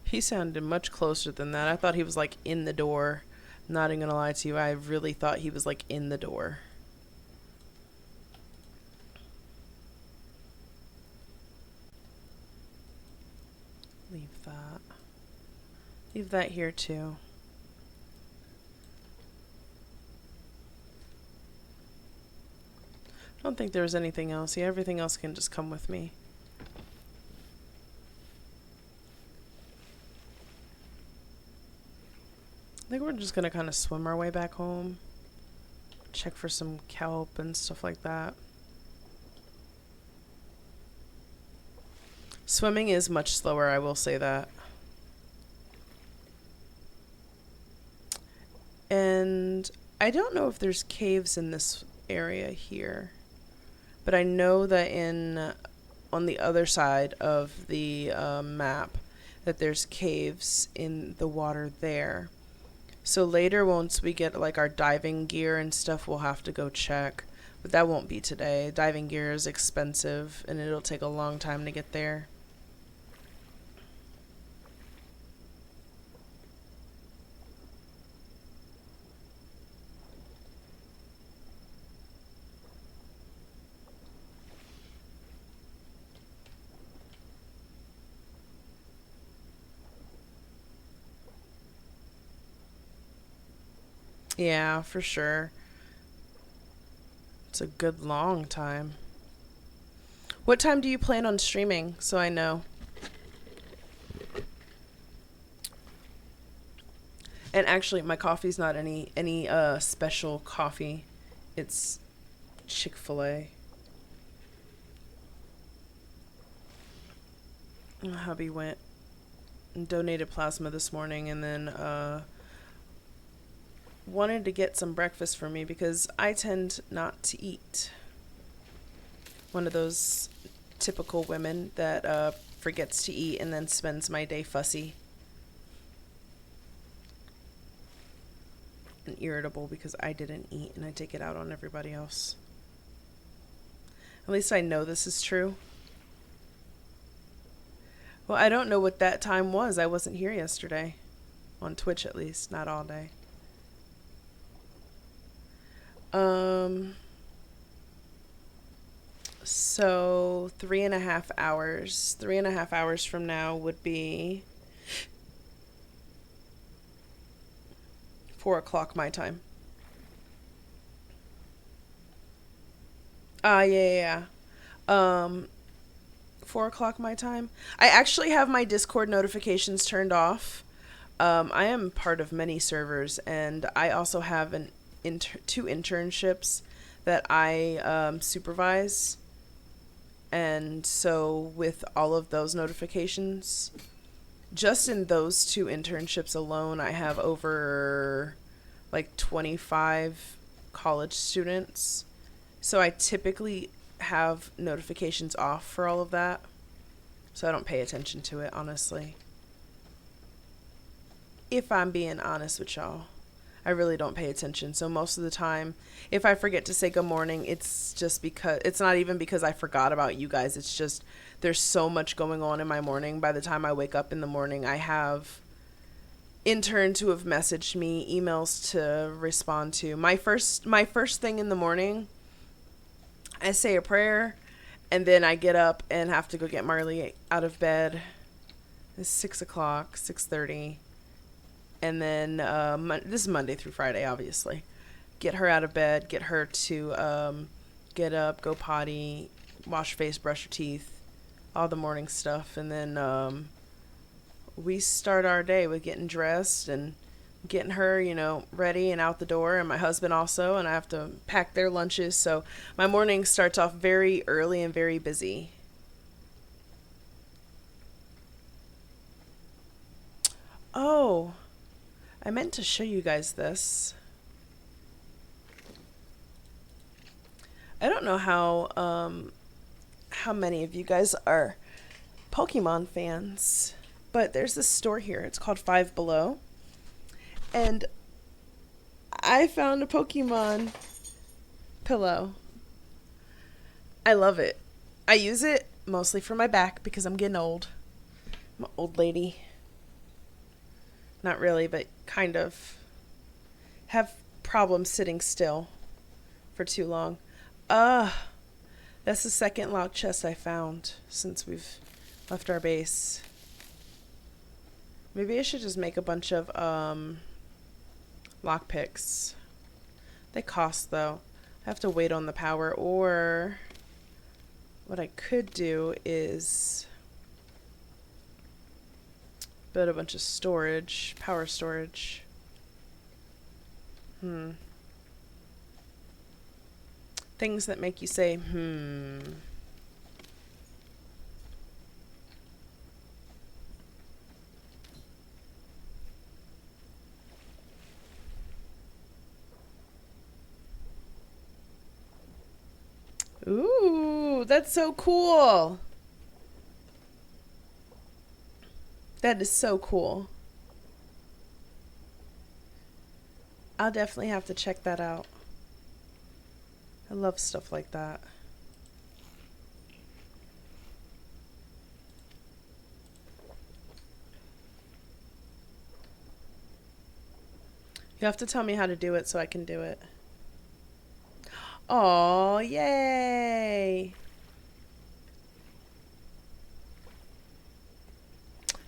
He sounded much closer than that. I thought he was like in the door. Not even gonna lie to you, I really thought he was like in the door. Leave that. Leave that here too. I don't think there was anything else. Yeah, everything else can just come with me. I think we're just gonna kind of swim our way back home. Check for some kelp and stuff like that. Swimming is much slower, I will say that. And I don't know if there's caves in this area here, but I know that on the other side of the map that there's caves in the water there. So later, once we get like our diving gear and stuff, we'll have to go check. But that won't be today. Diving gear is expensive and it'll take a long time to get there. Yeah, for sure. It's a good long time. What time do you plan on streaming so I know? And actually, my coffee's not any special coffee. It's Chick-fil-A. My hubby went and donated plasma this morning and then wanted to get some breakfast for me because I tend not to eat. One of those typical women that forgets to eat and then spends my day fussy and irritable because I didn't eat and I take it out on everybody else. At least I know this is true. Well, I don't know what that time was. I wasn't here yesterday. On Twitch, at least. Not all day. So 3.5 hours. 3.5 hours from now would be 4 o'clock my time. Yeah. 4 o'clock my time. I actually have my Discord notifications turned off. I am part of many servers, and I also have two internships that I supervise. And so with all of those notifications, just in those two internships alone, I have over like 25 college students. So I typically have notifications off for all of that. So I don't pay attention to it, honestly. If I'm being honest with y'all, I really don't pay attention. So most of the time, if I forget to say good morning, it's just because it's not even because I forgot about you guys. It's just there's so much going on in my morning. By the time I wake up in the morning, I have interns who have messaged me, emails to respond to. My first thing in the morning, I say a prayer, and then I get up and have to go get Marley out of bed. It's 6 o'clock, 6:30. And then this is Monday through Friday, obviously. Get her out of bed, get her to get up, go potty, wash your face, brush your teeth, all the morning stuff. And then we start our day with getting dressed and getting her, ready and out the door. And my husband also, and I have to pack their lunches. So my morning starts off very early and very busy. I meant to show you guys this. I don't know how many of you guys are Pokemon fans, but there's this store here. It's called Five Below. And I found a Pokemon pillow. I love it. I use it mostly for my back because I'm getting old. I'm an old lady. Not really, but kind of. Have problems sitting still for too long. That's the second locked chest I found since we've left our base. Maybe I should just make a bunch of lockpicks. They cost though. I have to wait on the power, or what I could do is build a bunch of storage, power storage. Things that make you say, Ooh, that's so cool. That is so cool. I'll definitely have to check that out. I love stuff like that. You have to tell me how to do it so I can do it. Oh, yay!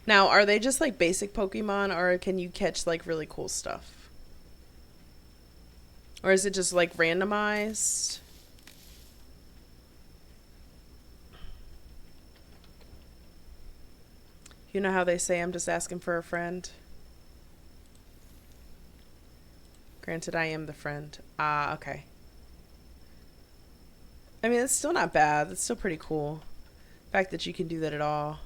Now, are they just like basic Pokemon, or can you catch like really cool stuff? Or is it just like randomized? You know how they say I'm just asking for a friend? Granted, I am the friend. Ah, okay. I mean, it's still not bad. It's still pretty cool. The fact that you can do that at all.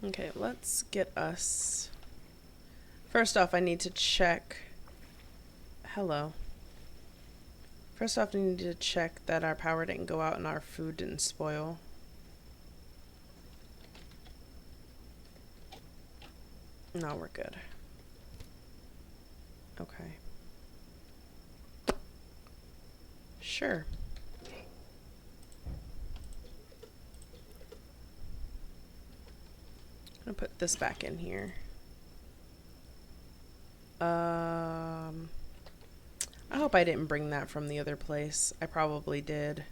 Okay, let's get us... First off, I need to check... Hello. First off, I need to check that our power didn't go out and our food didn't spoil. No, we're good. Okay. Sure. I'm gonna put this back in here. I hope I didn't bring that from the other place. I probably did.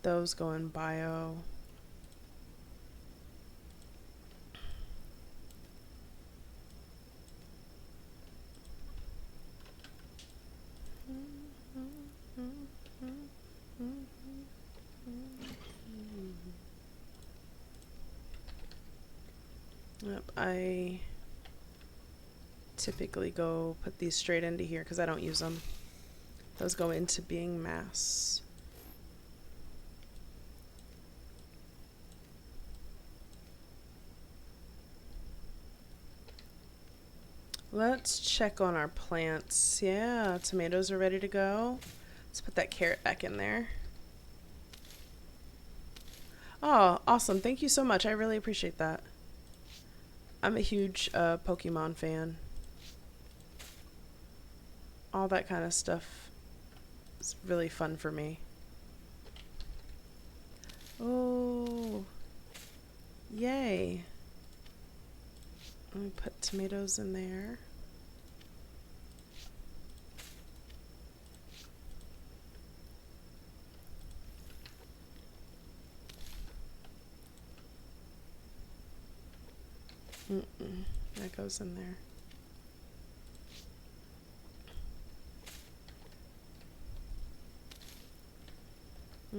Those go in bio. Yep, I typically go put these straight into here because I don't use them. Those go into being mass. Let's check on our plants. Yeah, tomatoes are ready to go. Let's put that carrot back in there. Oh, awesome. Thank you so much. I really appreciate that. I'm a huge Pokemon fan. All that kind of stuff is really fun for me. Oh, yay. Let me put tomatoes in there. That goes in there.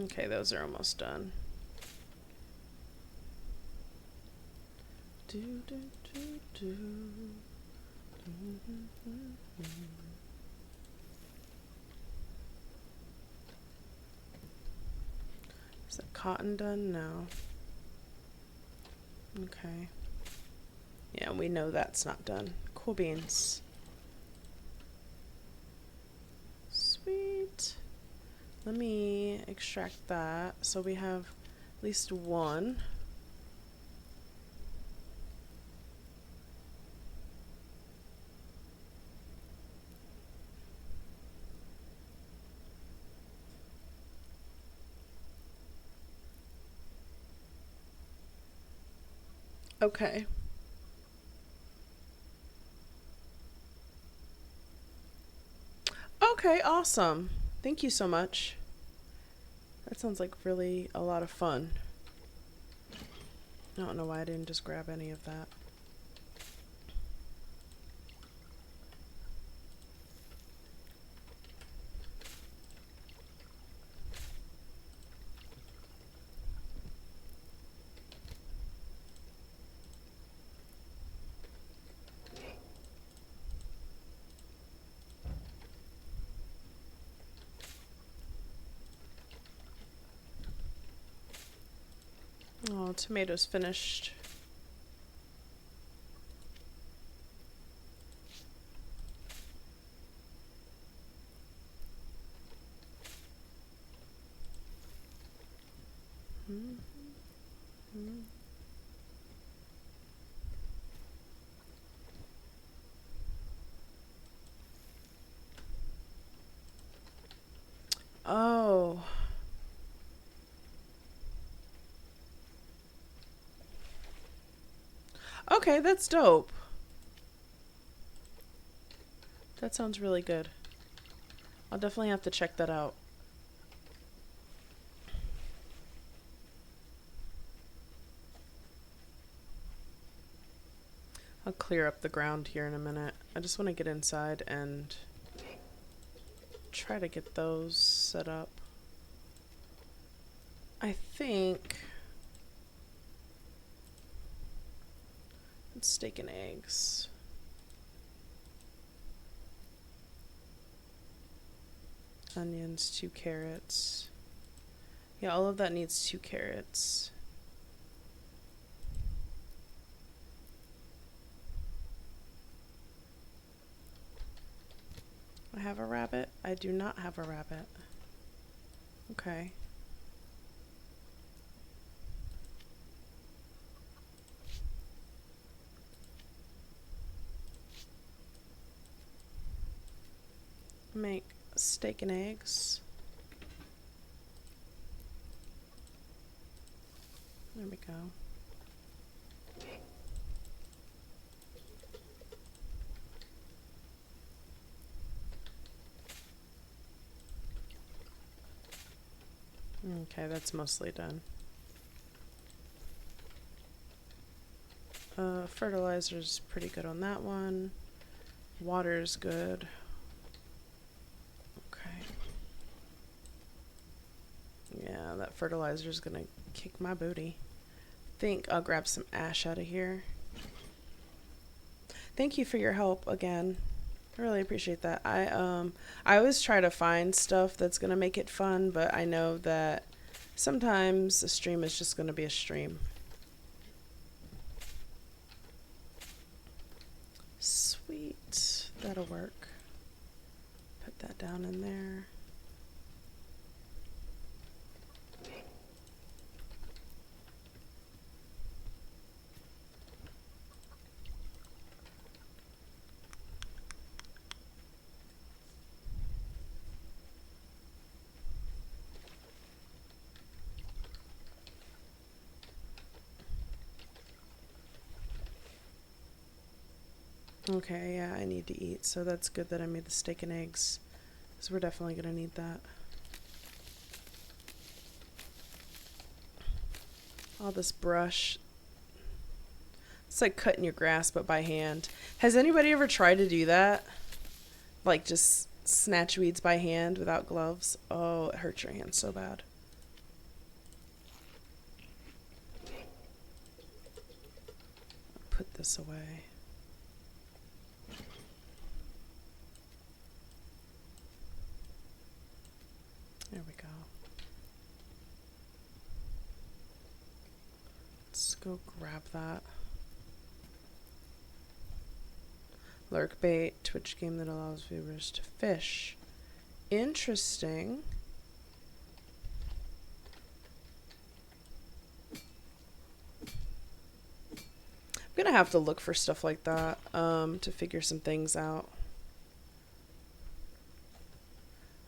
Okay, those are almost done. Do, do, do, do. Is that cotton done? No. Okay. Yeah, we know that's not done. Cool beans. Sweet. Let me extract that so we have at least one. Okay. Okay, awesome. Thank you so much. That sounds like really a lot of fun. I don't know why I didn't just grab any of that. Oh, tomatoes finished. Oh. Okay, that's dope. That sounds really good. I'll definitely have to check that out. I'll clear up the ground here in a minute. I just want to get inside and try to get those set up. I think it's steak and eggs. Onions, 2 carrots. Yeah, all of that needs 2 carrots. I have a rabbit. I do not have a rabbit. Okay. Make steak and eggs. There we go. Okay, that's mostly done. Fertilizer's pretty good on that one. Water's good. Okay. Yeah, that fertilizer's gonna kick my booty. Think I'll grab some ash out of here. Thank you for your help again. I really appreciate that. I always try to find stuff that's gonna make it fun, but I know that sometimes a stream is just gonna be a stream. Sweet. That'll work. Put that down in there. Okay, yeah, I need to eat, so that's good that I made the steak and eggs, because we're definitely going to need that. All this brush. It's like cutting your grass, but by hand. Has anybody ever tried to do that? Like, just snatch weeds by hand without gloves? Oh, it hurts your hands so bad. this away. There we go. Let's go grab that. Lurk bait, Twitch game that allows viewers to fish. Interesting. I'm gonna have to look for stuff like that to figure some things out.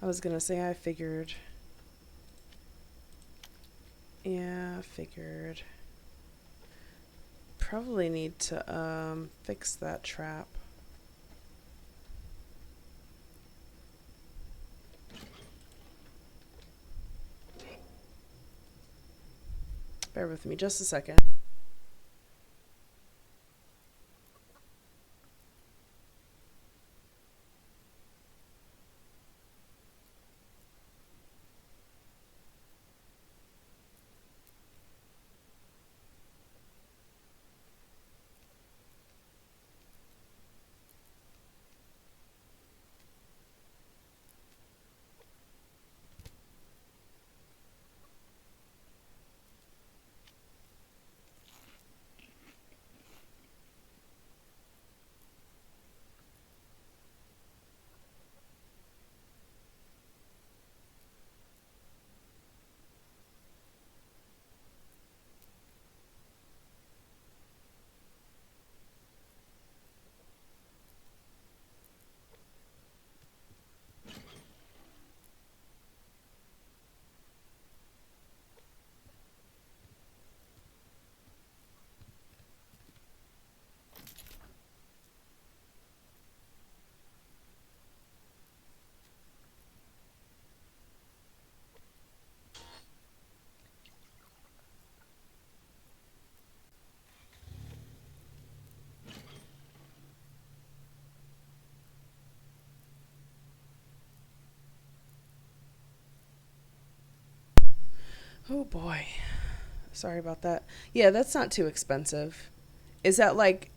I was gonna say I figured. Yeah, I figured. Probably need to fix that trap. Bear with me just a second. Oh boy. Sorry about that. Yeah, that's not too expensive. Is that like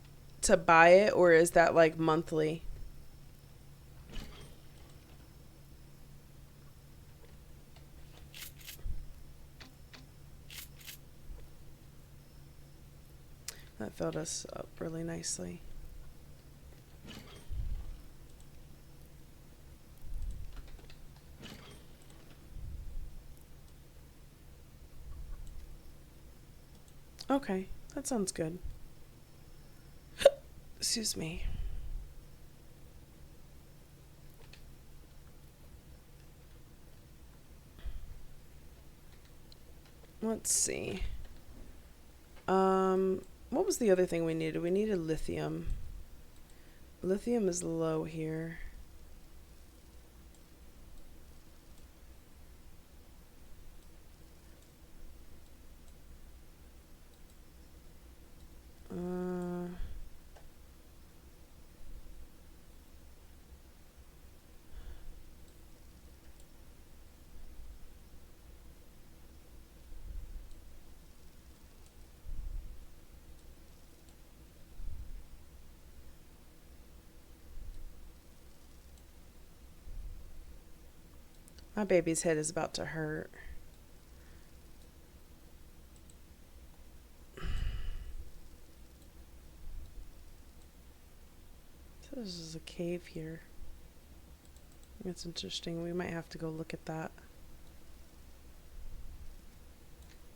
to buy it or is that like monthly? That filled us up really nicely. Okay, that sounds good. Excuse me. Let's see. What was the other thing we needed? We needed lithium. Lithium is low here. My baby's head is about to hurt. So this is a cave here. That's interesting. We might have to go look at that.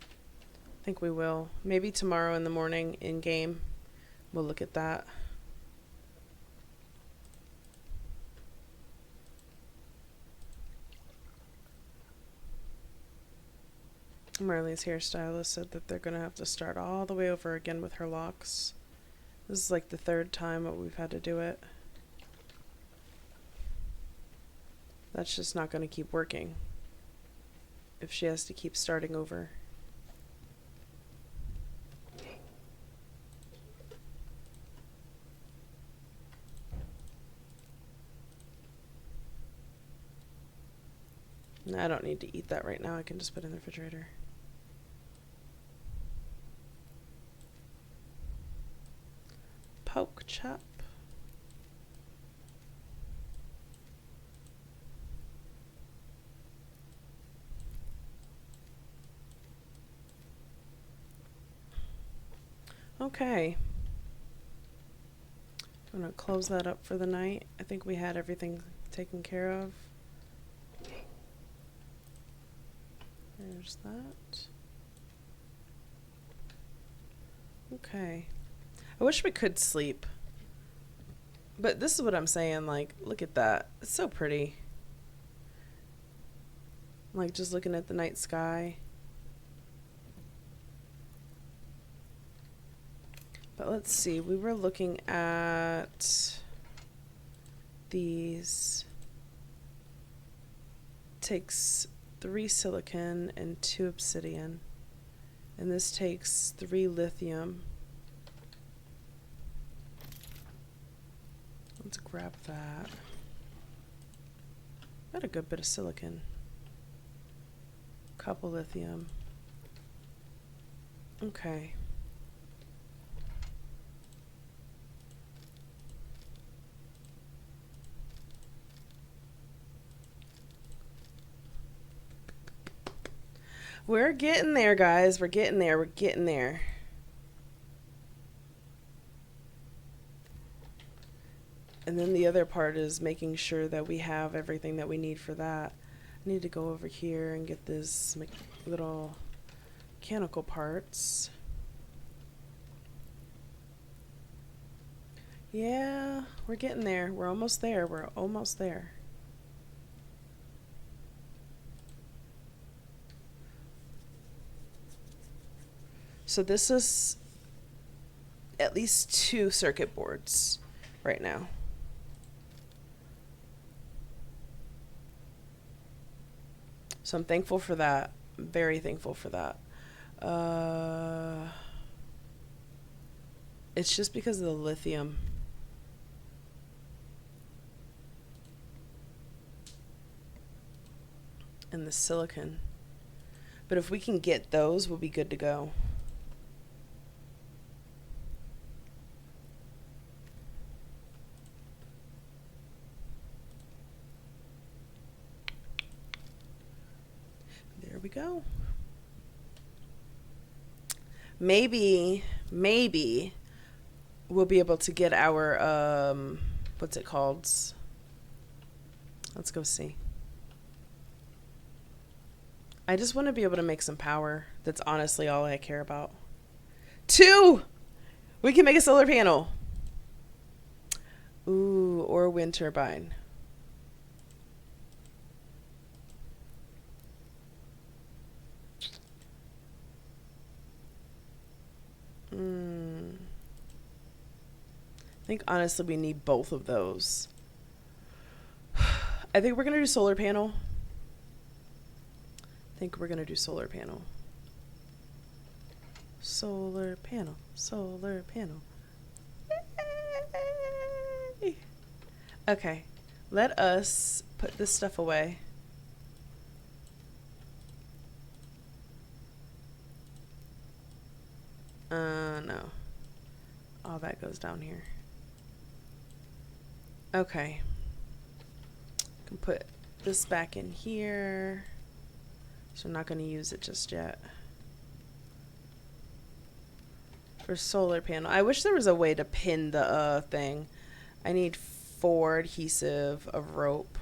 I think we will. Maybe tomorrow in the morning in game, we'll look at that. Marley's hairstylist said that they're going to have to start all the way over again with her locks. This is like the third time that we've had to do it. That's just not going to keep working if she has to keep starting over. No, I don't need to eat that right now. I can just put it in the refrigerator. poke chop. Okay. I'm going to close that up for the night. I think we had everything taken care of. There's that. Okay. I wish we could sleep. But this is what I'm saying, like, look at that. It's so pretty. Like, just looking at the night sky. But let's see, we were looking at these. Takes 3 silicon and 2 obsidian. And this takes 3 lithium. Let's grab that. Got a good bit of silicon. Couple lithium. Okay. We're getting there, guys. We're getting there. We're getting there. And then the other part is making sure that we have everything that we need for that. I need to go over here and get this little mechanical parts. Yeah, we're getting there. We're almost there. We're almost there. So this is at least 2 circuit boards right now. So I'm thankful for that. I'm very thankful for that. It's just because of the lithium. And the silicon. But if we can get those, we'll be good to go. There we go. Maybe we'll be able to get our, what's it called? Let's go see. I just want to be able to make some power. That's honestly all I care about. 2! We can make a solar panel. Ooh, or a wind turbine. I think honestly we need both of those. I think we're going to do solar panel. Solar panel. Solar panel. Yay! Okay. Let us put this stuff away. No. All that goes down here. Okay. Can put this back in here. So I'm not going to use it just yet. For solar panel. I wish there was a way to pin the thing. I need 4 adhesive of rope.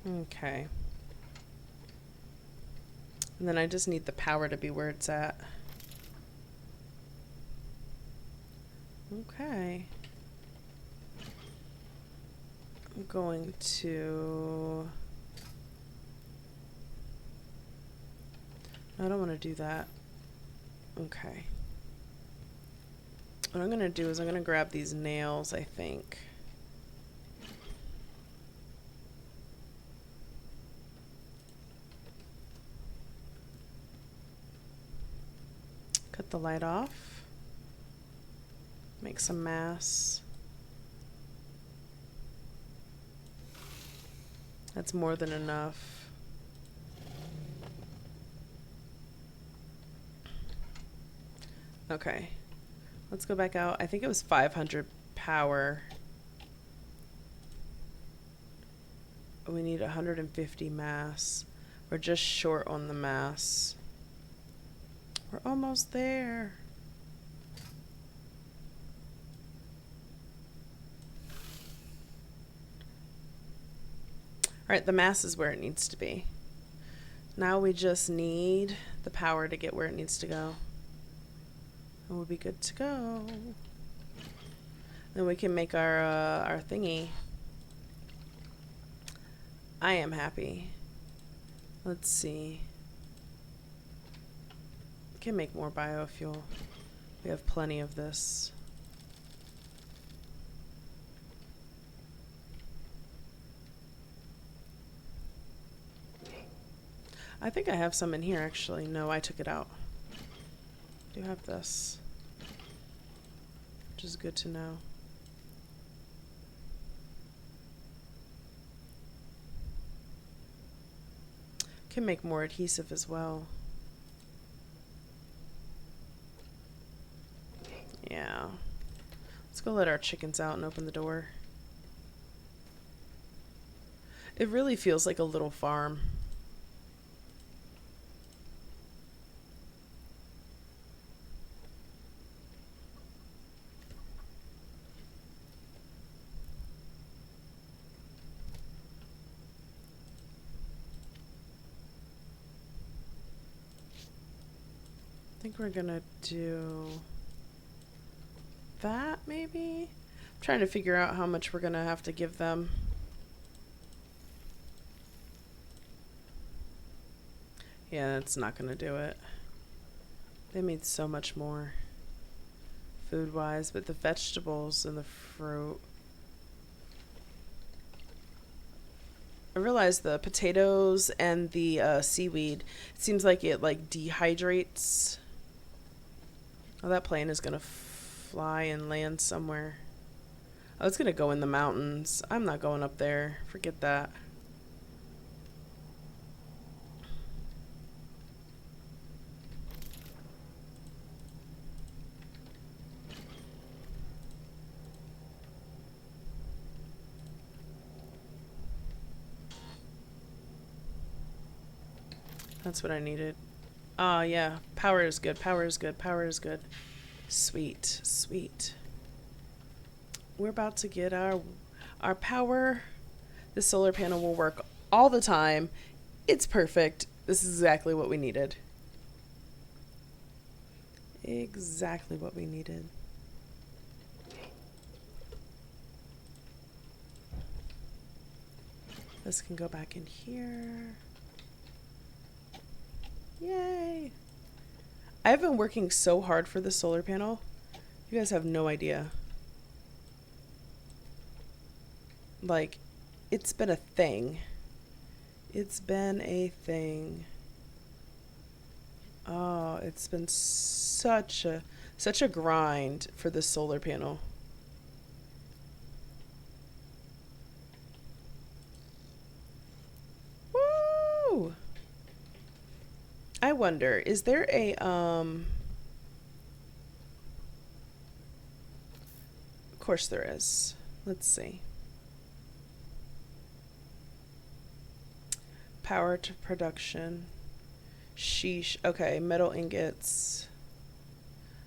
Okay. And then I just need the power to be where it's at. Okay. I'm going to... I don't want to do that. Okay. What I'm going to do is I'm going to grab these nails, I think. Cut the light off. Make some mass. That's more than enough. Okay. Let's go back out. I think it was 500 power. We need 150 mass. We're just short on the mass. We're almost there. Alright, the mass is where it needs to be. Now we just need the power to get where it needs to go. And we'll be good to go. Then we can make our thingy. I am happy. Let's see. We can make more biofuel. We have plenty of this. I think I have some in here actually. No, I took it out. I do have this, which is good to know. Can make more adhesive as well. Yeah. Let's go let our chickens out and open the door. It really feels like a little farm. I think we're gonna do that maybe? I'm trying to figure out how much we're gonna have to give them. Yeah, that's not gonna do it. They made so much more food wise, but the vegetables and the fruit. I realized the potatoes and the seaweed, it seems like it like dehydrates. Oh, that plane is gonna fly and land somewhere. Oh, it's gonna go in the mountains. I'm not going up there. Forget that. That's what I needed. Oh, yeah. Power is good. Power is good. Power is good. Sweet. Sweet. We're about to get our power. The solar panel will work all the time. It's perfect. This is exactly what we needed. Exactly what we needed. This can go back in here. Yay! I've been working so hard for the solar panel. You guys have no idea. Like, it's been a thing. It's been a thing. Oh, it's been such a grind for this solar panel. Woo! I wonder, is there a of course there is. Let's see. Power to production. Sheesh. Okay, metal ingots.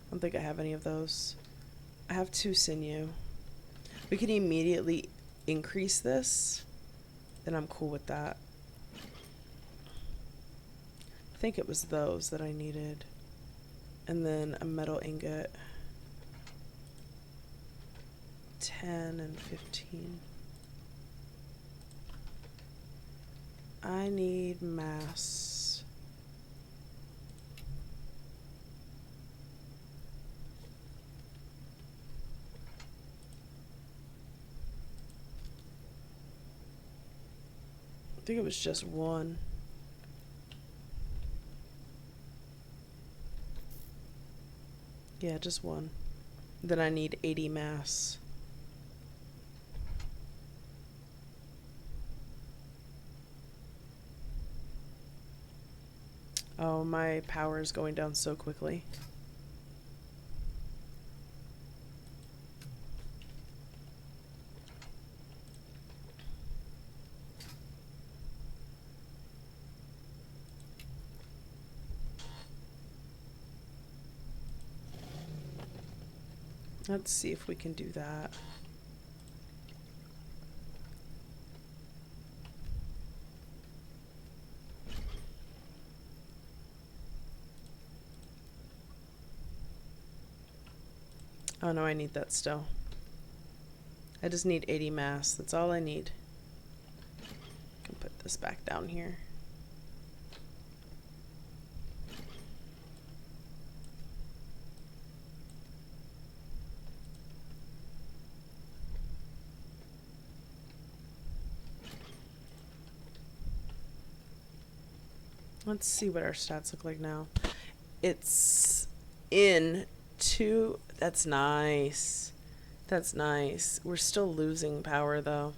I don't think I have any of those. I have 2 sinew. We can immediately increase this, then I'm cool with that. I think it was those that I needed. And then a metal ingot. 10 and 15. I need mass. I think it was just 1. Yeah, just one. Then I need 80 mass. Oh, my power is going down so quickly. Let's see if we can do that. Oh no, I need that still. I just need 80 mass. That's all I need. I can put this back down here. Let's see what our stats look like now. It's in 2. That's nice. That's nice. We're still losing power though.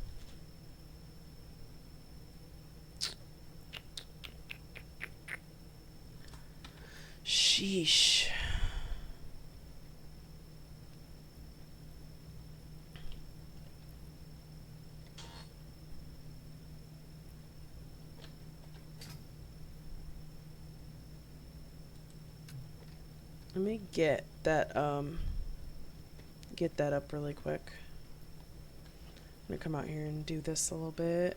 Sheesh. Let me get that up really quick. I'm gonna come out here and do this a little bit.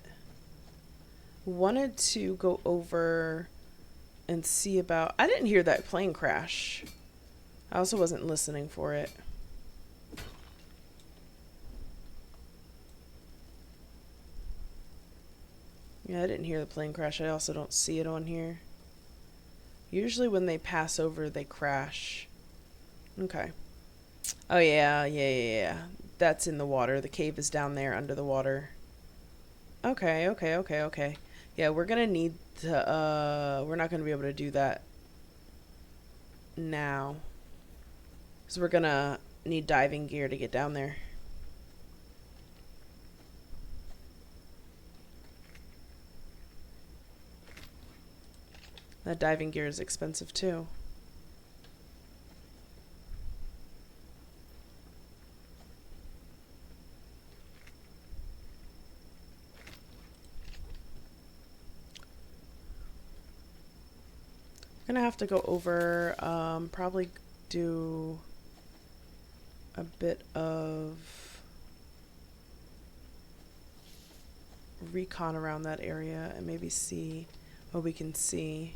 Wanted to go over and see about, I didn't hear that plane crash. I also wasn't listening for it. Yeah, I didn't hear the plane crash. I also don't see it on here. Usually when they pass over, they crash. Okay. Oh yeah. That's in the water. The cave is down there under the water. Okay. Yeah, we're gonna need to, we're not gonna be able to do that now. So we're gonna need diving gear to get down there. That diving gear is expensive too. I'm gonna have to go over, probably do a bit of recon around that area and maybe see what we can see.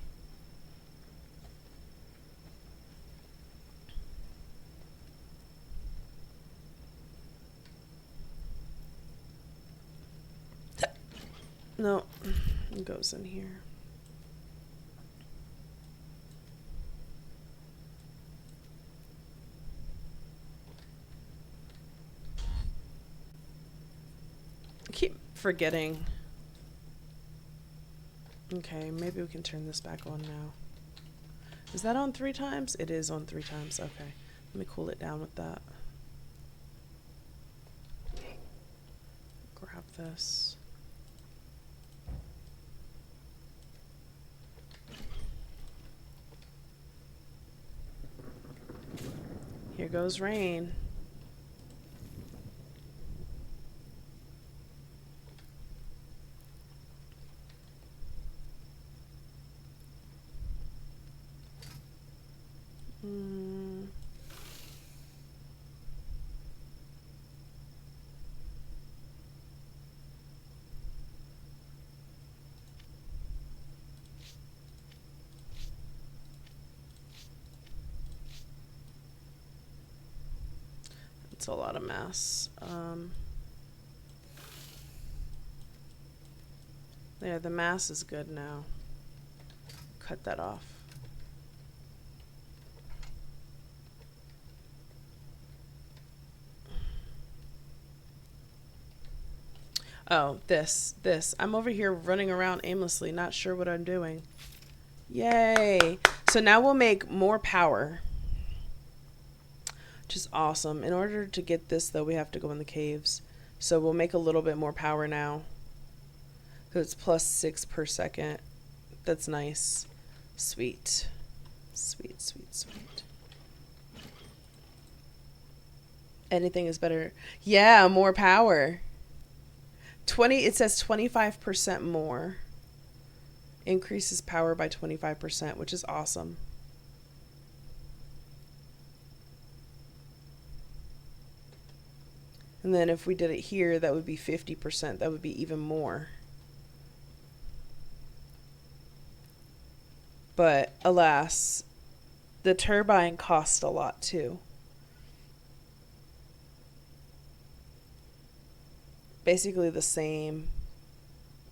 No, it goes in here. I keep forgetting. Okay, maybe we can turn this back on now. Is that on 3 times? It is on 3 times. Okay, let me cool it down with that. Grab this. Here goes rain. It's a lot of mass. There, the mass is good now. Cut that off. Oh, this. I'm over here running around aimlessly, not sure what I'm doing. Yay. So now we'll make more power. which is awesome. In order to get this, though, we have to go in the caves. So we'll make a little bit more power now. So it's plus 6 per second. That's nice. Sweet. Sweet, sweet, sweet. Anything is better. Yeah, more power. 20, it says 25% more. Increases power by 25%, which is awesome. And then if we did it here, that would be 50%. That would be even more. But alas, the turbine cost a lot too. Basically the same,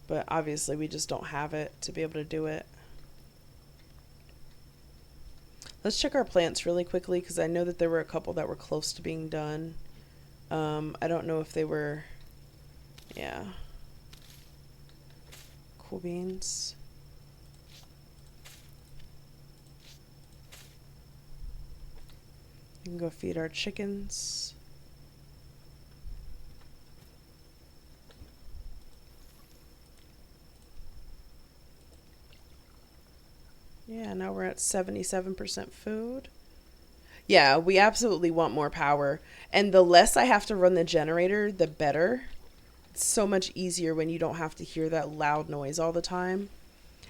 but obviously we just don't have it to be able to do it. Let's check our plants really quickly because I know that there were a couple that were close to being done. I don't know if they were, yeah. Cool beans. We can go feed our chickens. Yeah, now we're at 77% food. Yeah, we absolutely want more power. And the less I have to run the generator, the better. It's so much easier when you don't have to hear that loud noise all the time.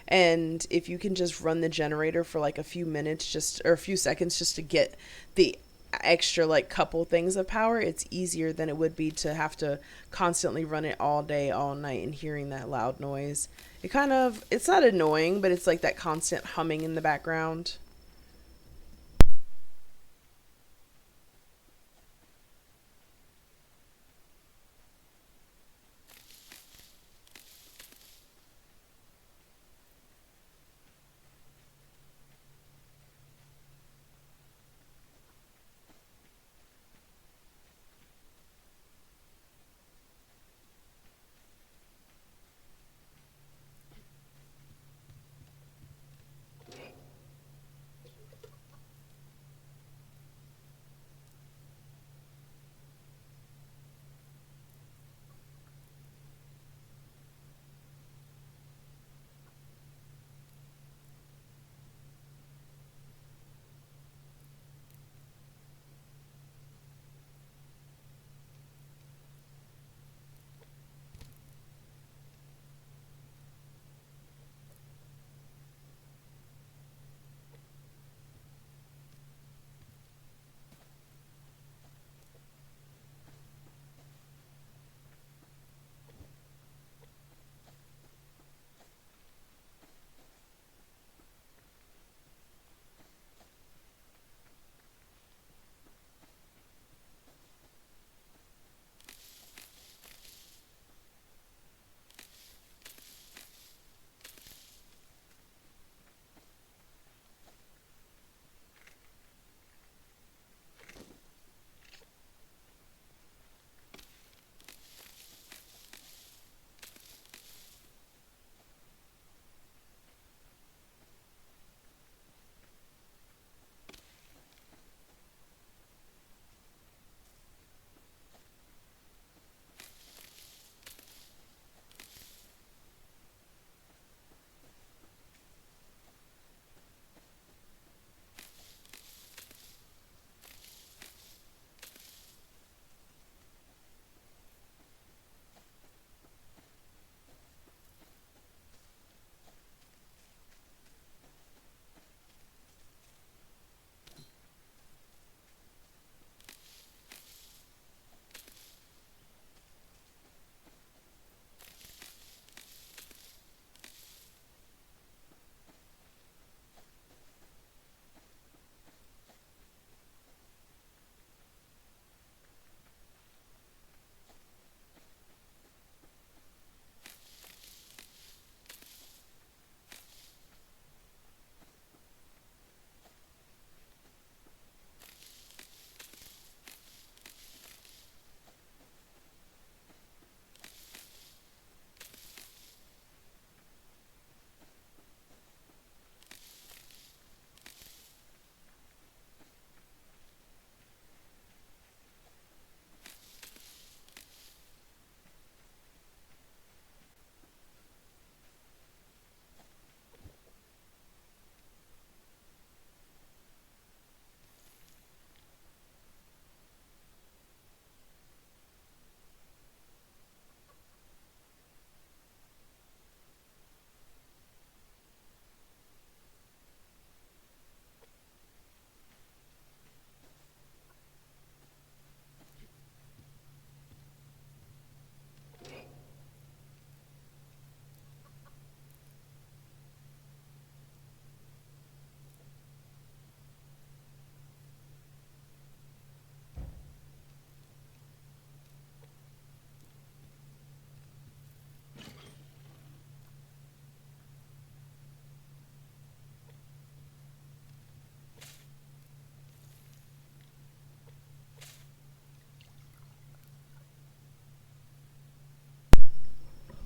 And if you can just run the generator for like a few minutes just or a few seconds just to get the extra like couple things of power, it's easier than it would be to have to constantly run it all day, all night and hearing that loud noise. It's not annoying, but it's like that constant humming in the background.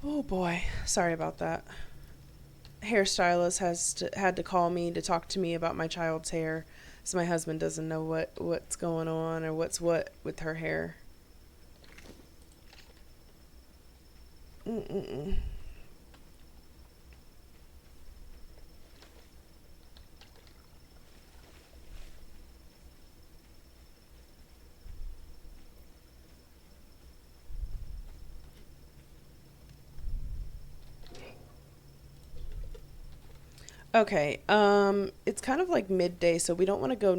Oh boy, sorry about that. Hairstylist had to call me to talk to me about my child's hair, so my husband doesn't know what's going on or what's what with her hair. Mm-mm-mm. Okay, it's kind of like midday, so we don't want to go.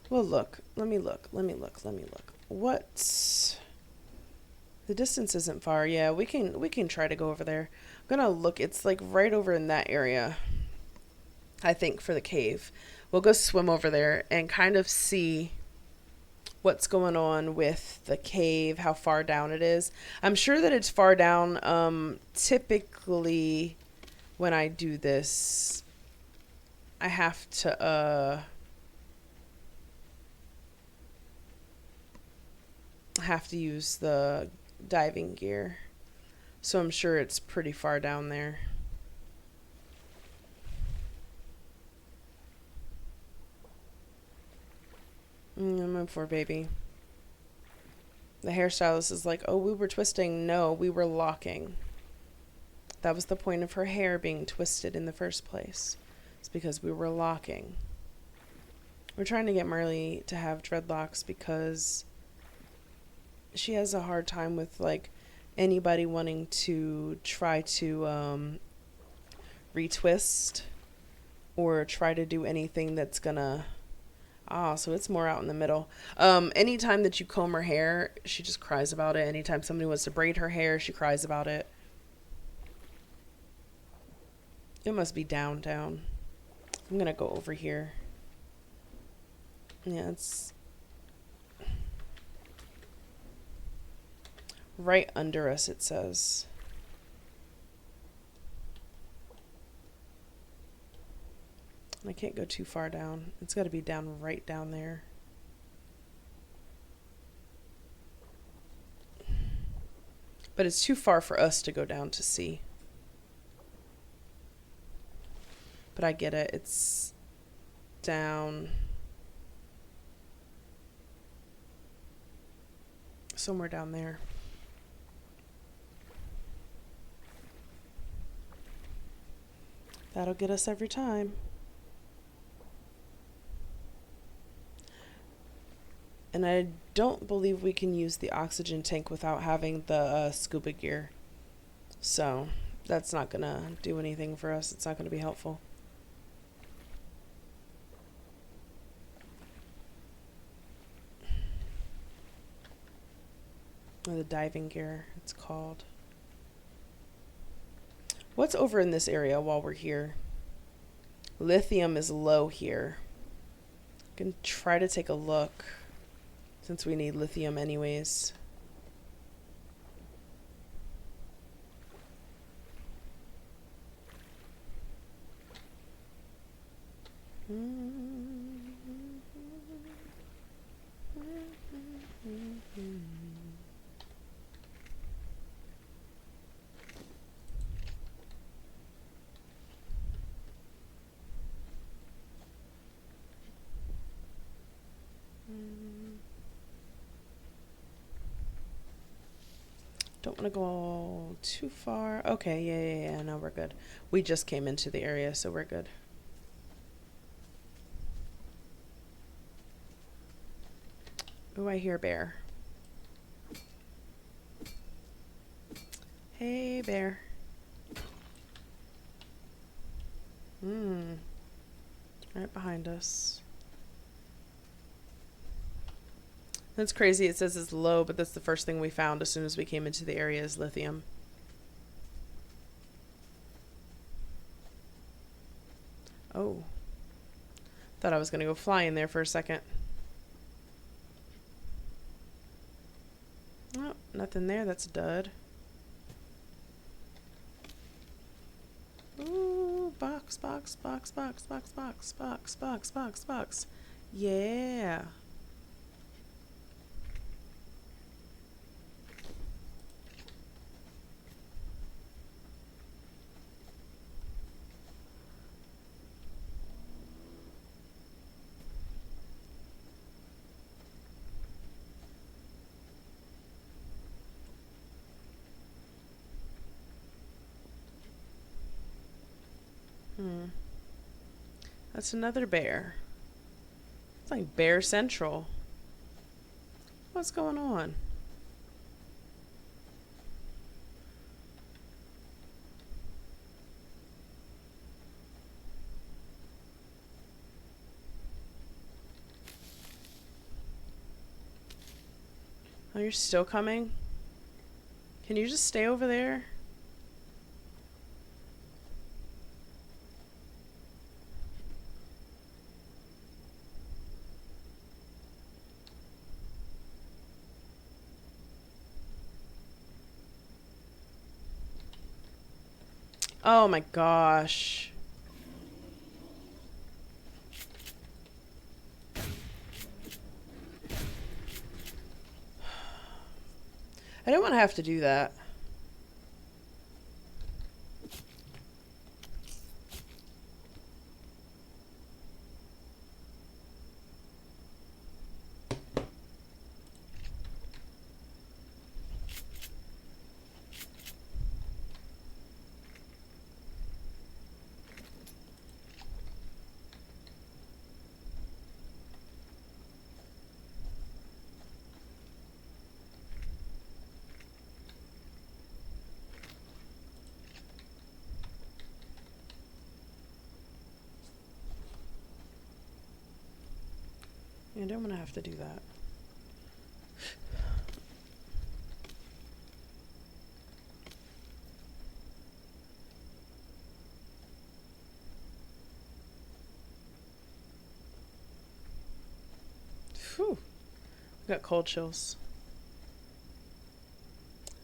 Well, look. Let me look. Let me look. Let me look. What's the distance? Isn't far. Yeah, we can try to go over there. I'm gonna look. It's like right over in that area. I think for the cave, we'll go swim over there and kind of see what's going on with the cave, how far down it is. I'm sure that it's far down. Typically, when I do this, I have to use the diving gear. So I'm sure it's pretty far down there. I'm in for baby. The hairstylist is like, "Oh, we were twisting." No, we were locking. That was the point of her hair being twisted in the first place. It's because we were locking. We're trying to get Marley to have dreadlocks because she has a hard time with like anybody wanting to try to retwist or try to do anything that's gonna so it's more out in the middle. Anytime that you comb her hair, she just cries about it. Anytime somebody wants to braid her hair, she cries about it. It must be down. I'm gonna go over here. Yeah, it's right under us, it says. I can't go too far down. It's got to be down right down there. But it's too far for us to go down to see. But I get it. It's down somewhere down there. That'll get us every time. And I don't believe we can use the oxygen tank without having the scuba gear. So that's not going to do anything for us. It's not going to be helpful. Or the diving gear, it's called. What's over in this area while we're here? Lithium is low here. I can try to take a look since we need lithium anyways. Don't want to go too far. Okay, yeah, no, we're good. We just came into the area, so we're good. Oh, I hear bear. Hey, bear. Right behind us. That's crazy. It says it's low, but that's the first thing we found as soon as we came into the area is lithium. Oh. Thought I was going to go fly in there for a second. Oh, nothing there. That's a dud. Ooh, box. Yeah. Hmm. That's another bear. It's like Bear Central. What's going on? Oh, you're still coming? Can you just stay over there? Oh my gosh. I don't want to have to do that. I don't want to have to do that. Whew. Got cold chills.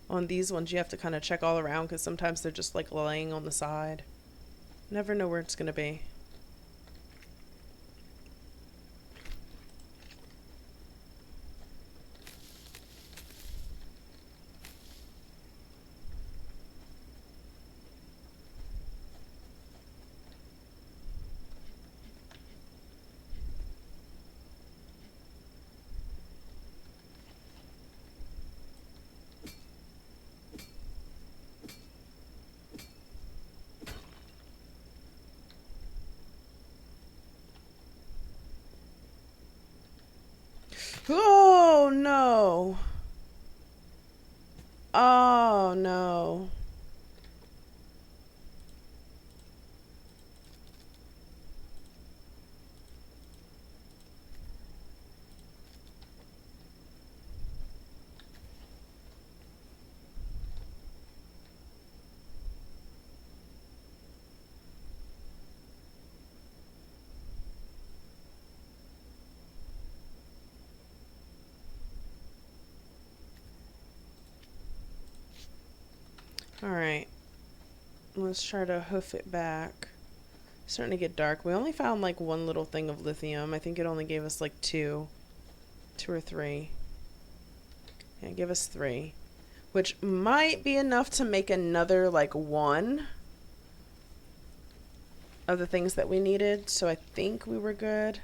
On these ones, you have to kind of check all around because sometimes they're just like laying on the side. Never know where it's going to be. Oh no. Oh no. All right. Let's try to hoof it back. It's starting to get dark. We only found like one little thing of lithium. I think it only gave us like two or three. Yeah, give us three, which might be enough to make another like one of the things that we needed. So I think we were good.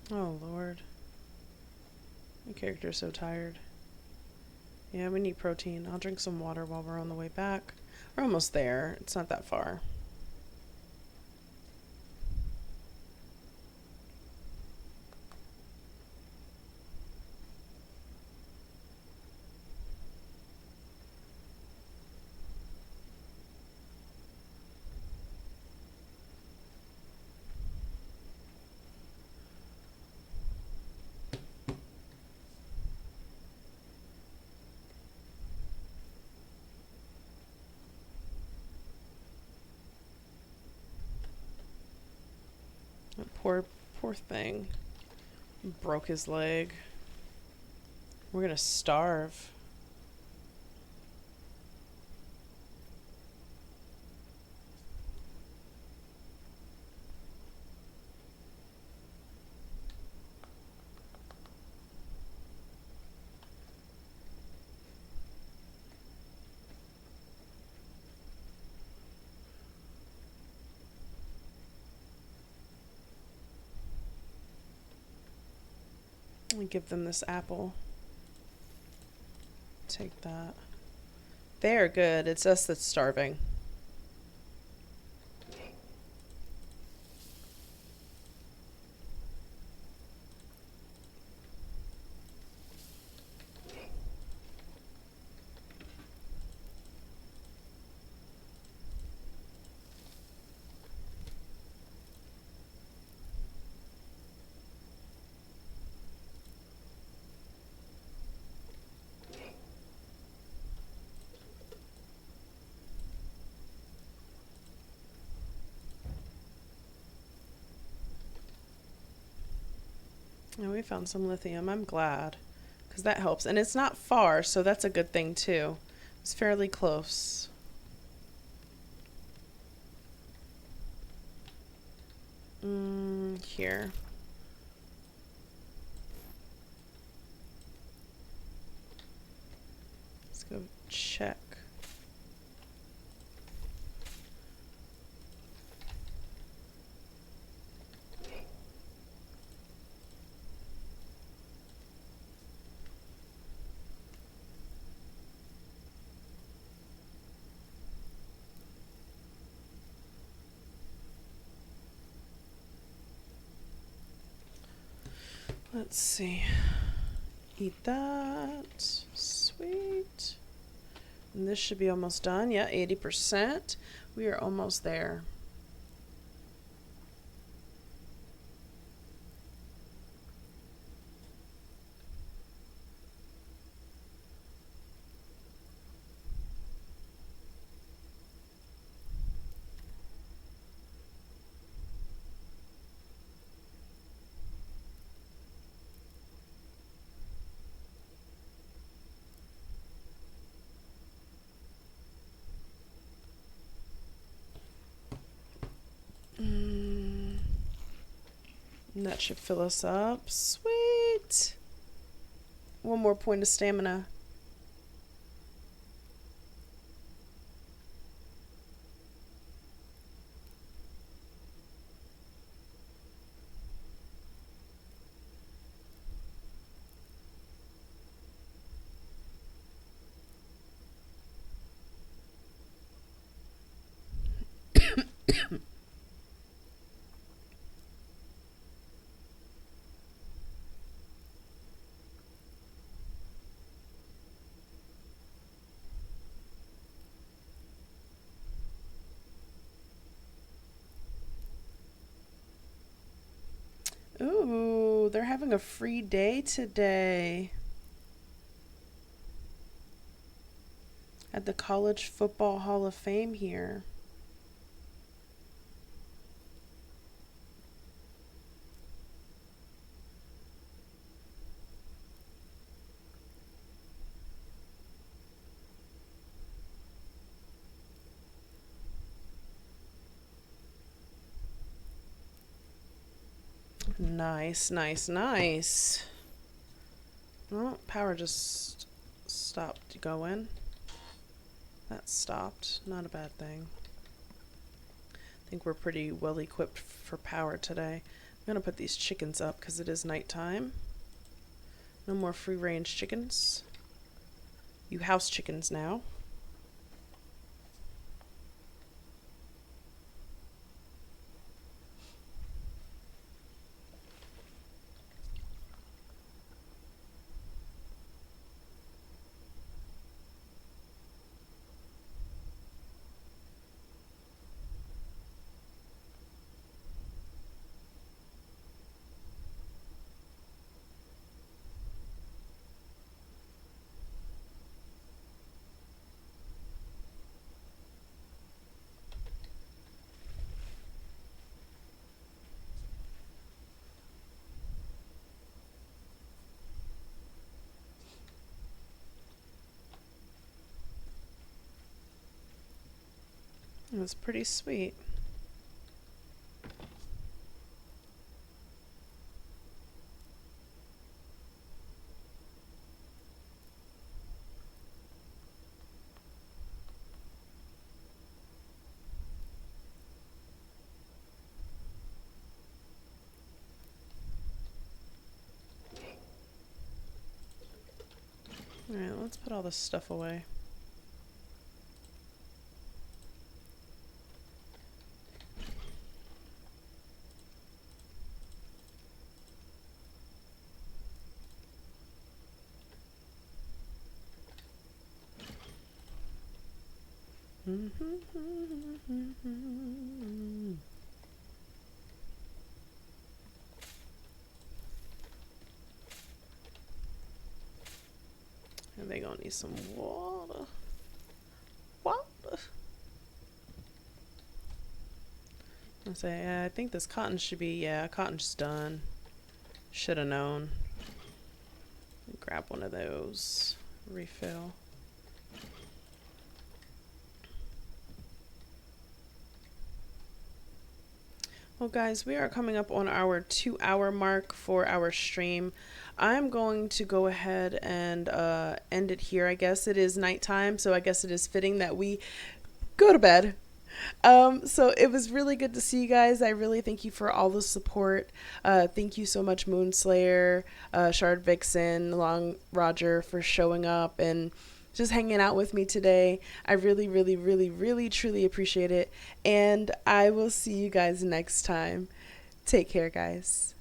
Oh, Lord. My character's so tired. Yeah, we need protein. I'll drink some water while we're on the way back. We're almost there. It's not that far. That poor thing. Broke his leg. We're gonna starve. Let me give them this apple. Take that. They're good. It's us that's starving. Oh, we found some lithium. I'm glad. Because that helps. And it's not far, so that's a good thing, too. It's fairly close. Here. Let's go check. Let's see. Eat that. Sweet. And this should be almost done. Yeah, 80%. We are almost there. And that should fill us up. Sweet. One more point of stamina. Ooh, they're having a free day today at the College Football Hall of Fame here. Nice, nice, nice. Oh, power just stopped going. That stopped. Not a bad thing. I think we're pretty well equipped for power today. gonna put these chickens up because it is nighttime. No more free range chickens. You house chickens now. It was pretty sweet. Alright, let's put all this stuff away. And they gonna need some water. Water. I say, I think this cotton should be, yeah, cotton's done. Should have known. Grab one of those. Refill. Well, guys, we are coming up on our 2-hour mark for our stream. I'm going to go ahead and end it here. I guess it is nighttime, so I guess it is fitting that we go to bed. So it was really good to see you guys. I really thank you for all the support. Thank you so much, Moonslayer, Shard Vixen, Long Roger, for showing up and just hanging out with me today. I really, really, really, really, truly appreciate it. And I will see you guys next time. Take care, guys.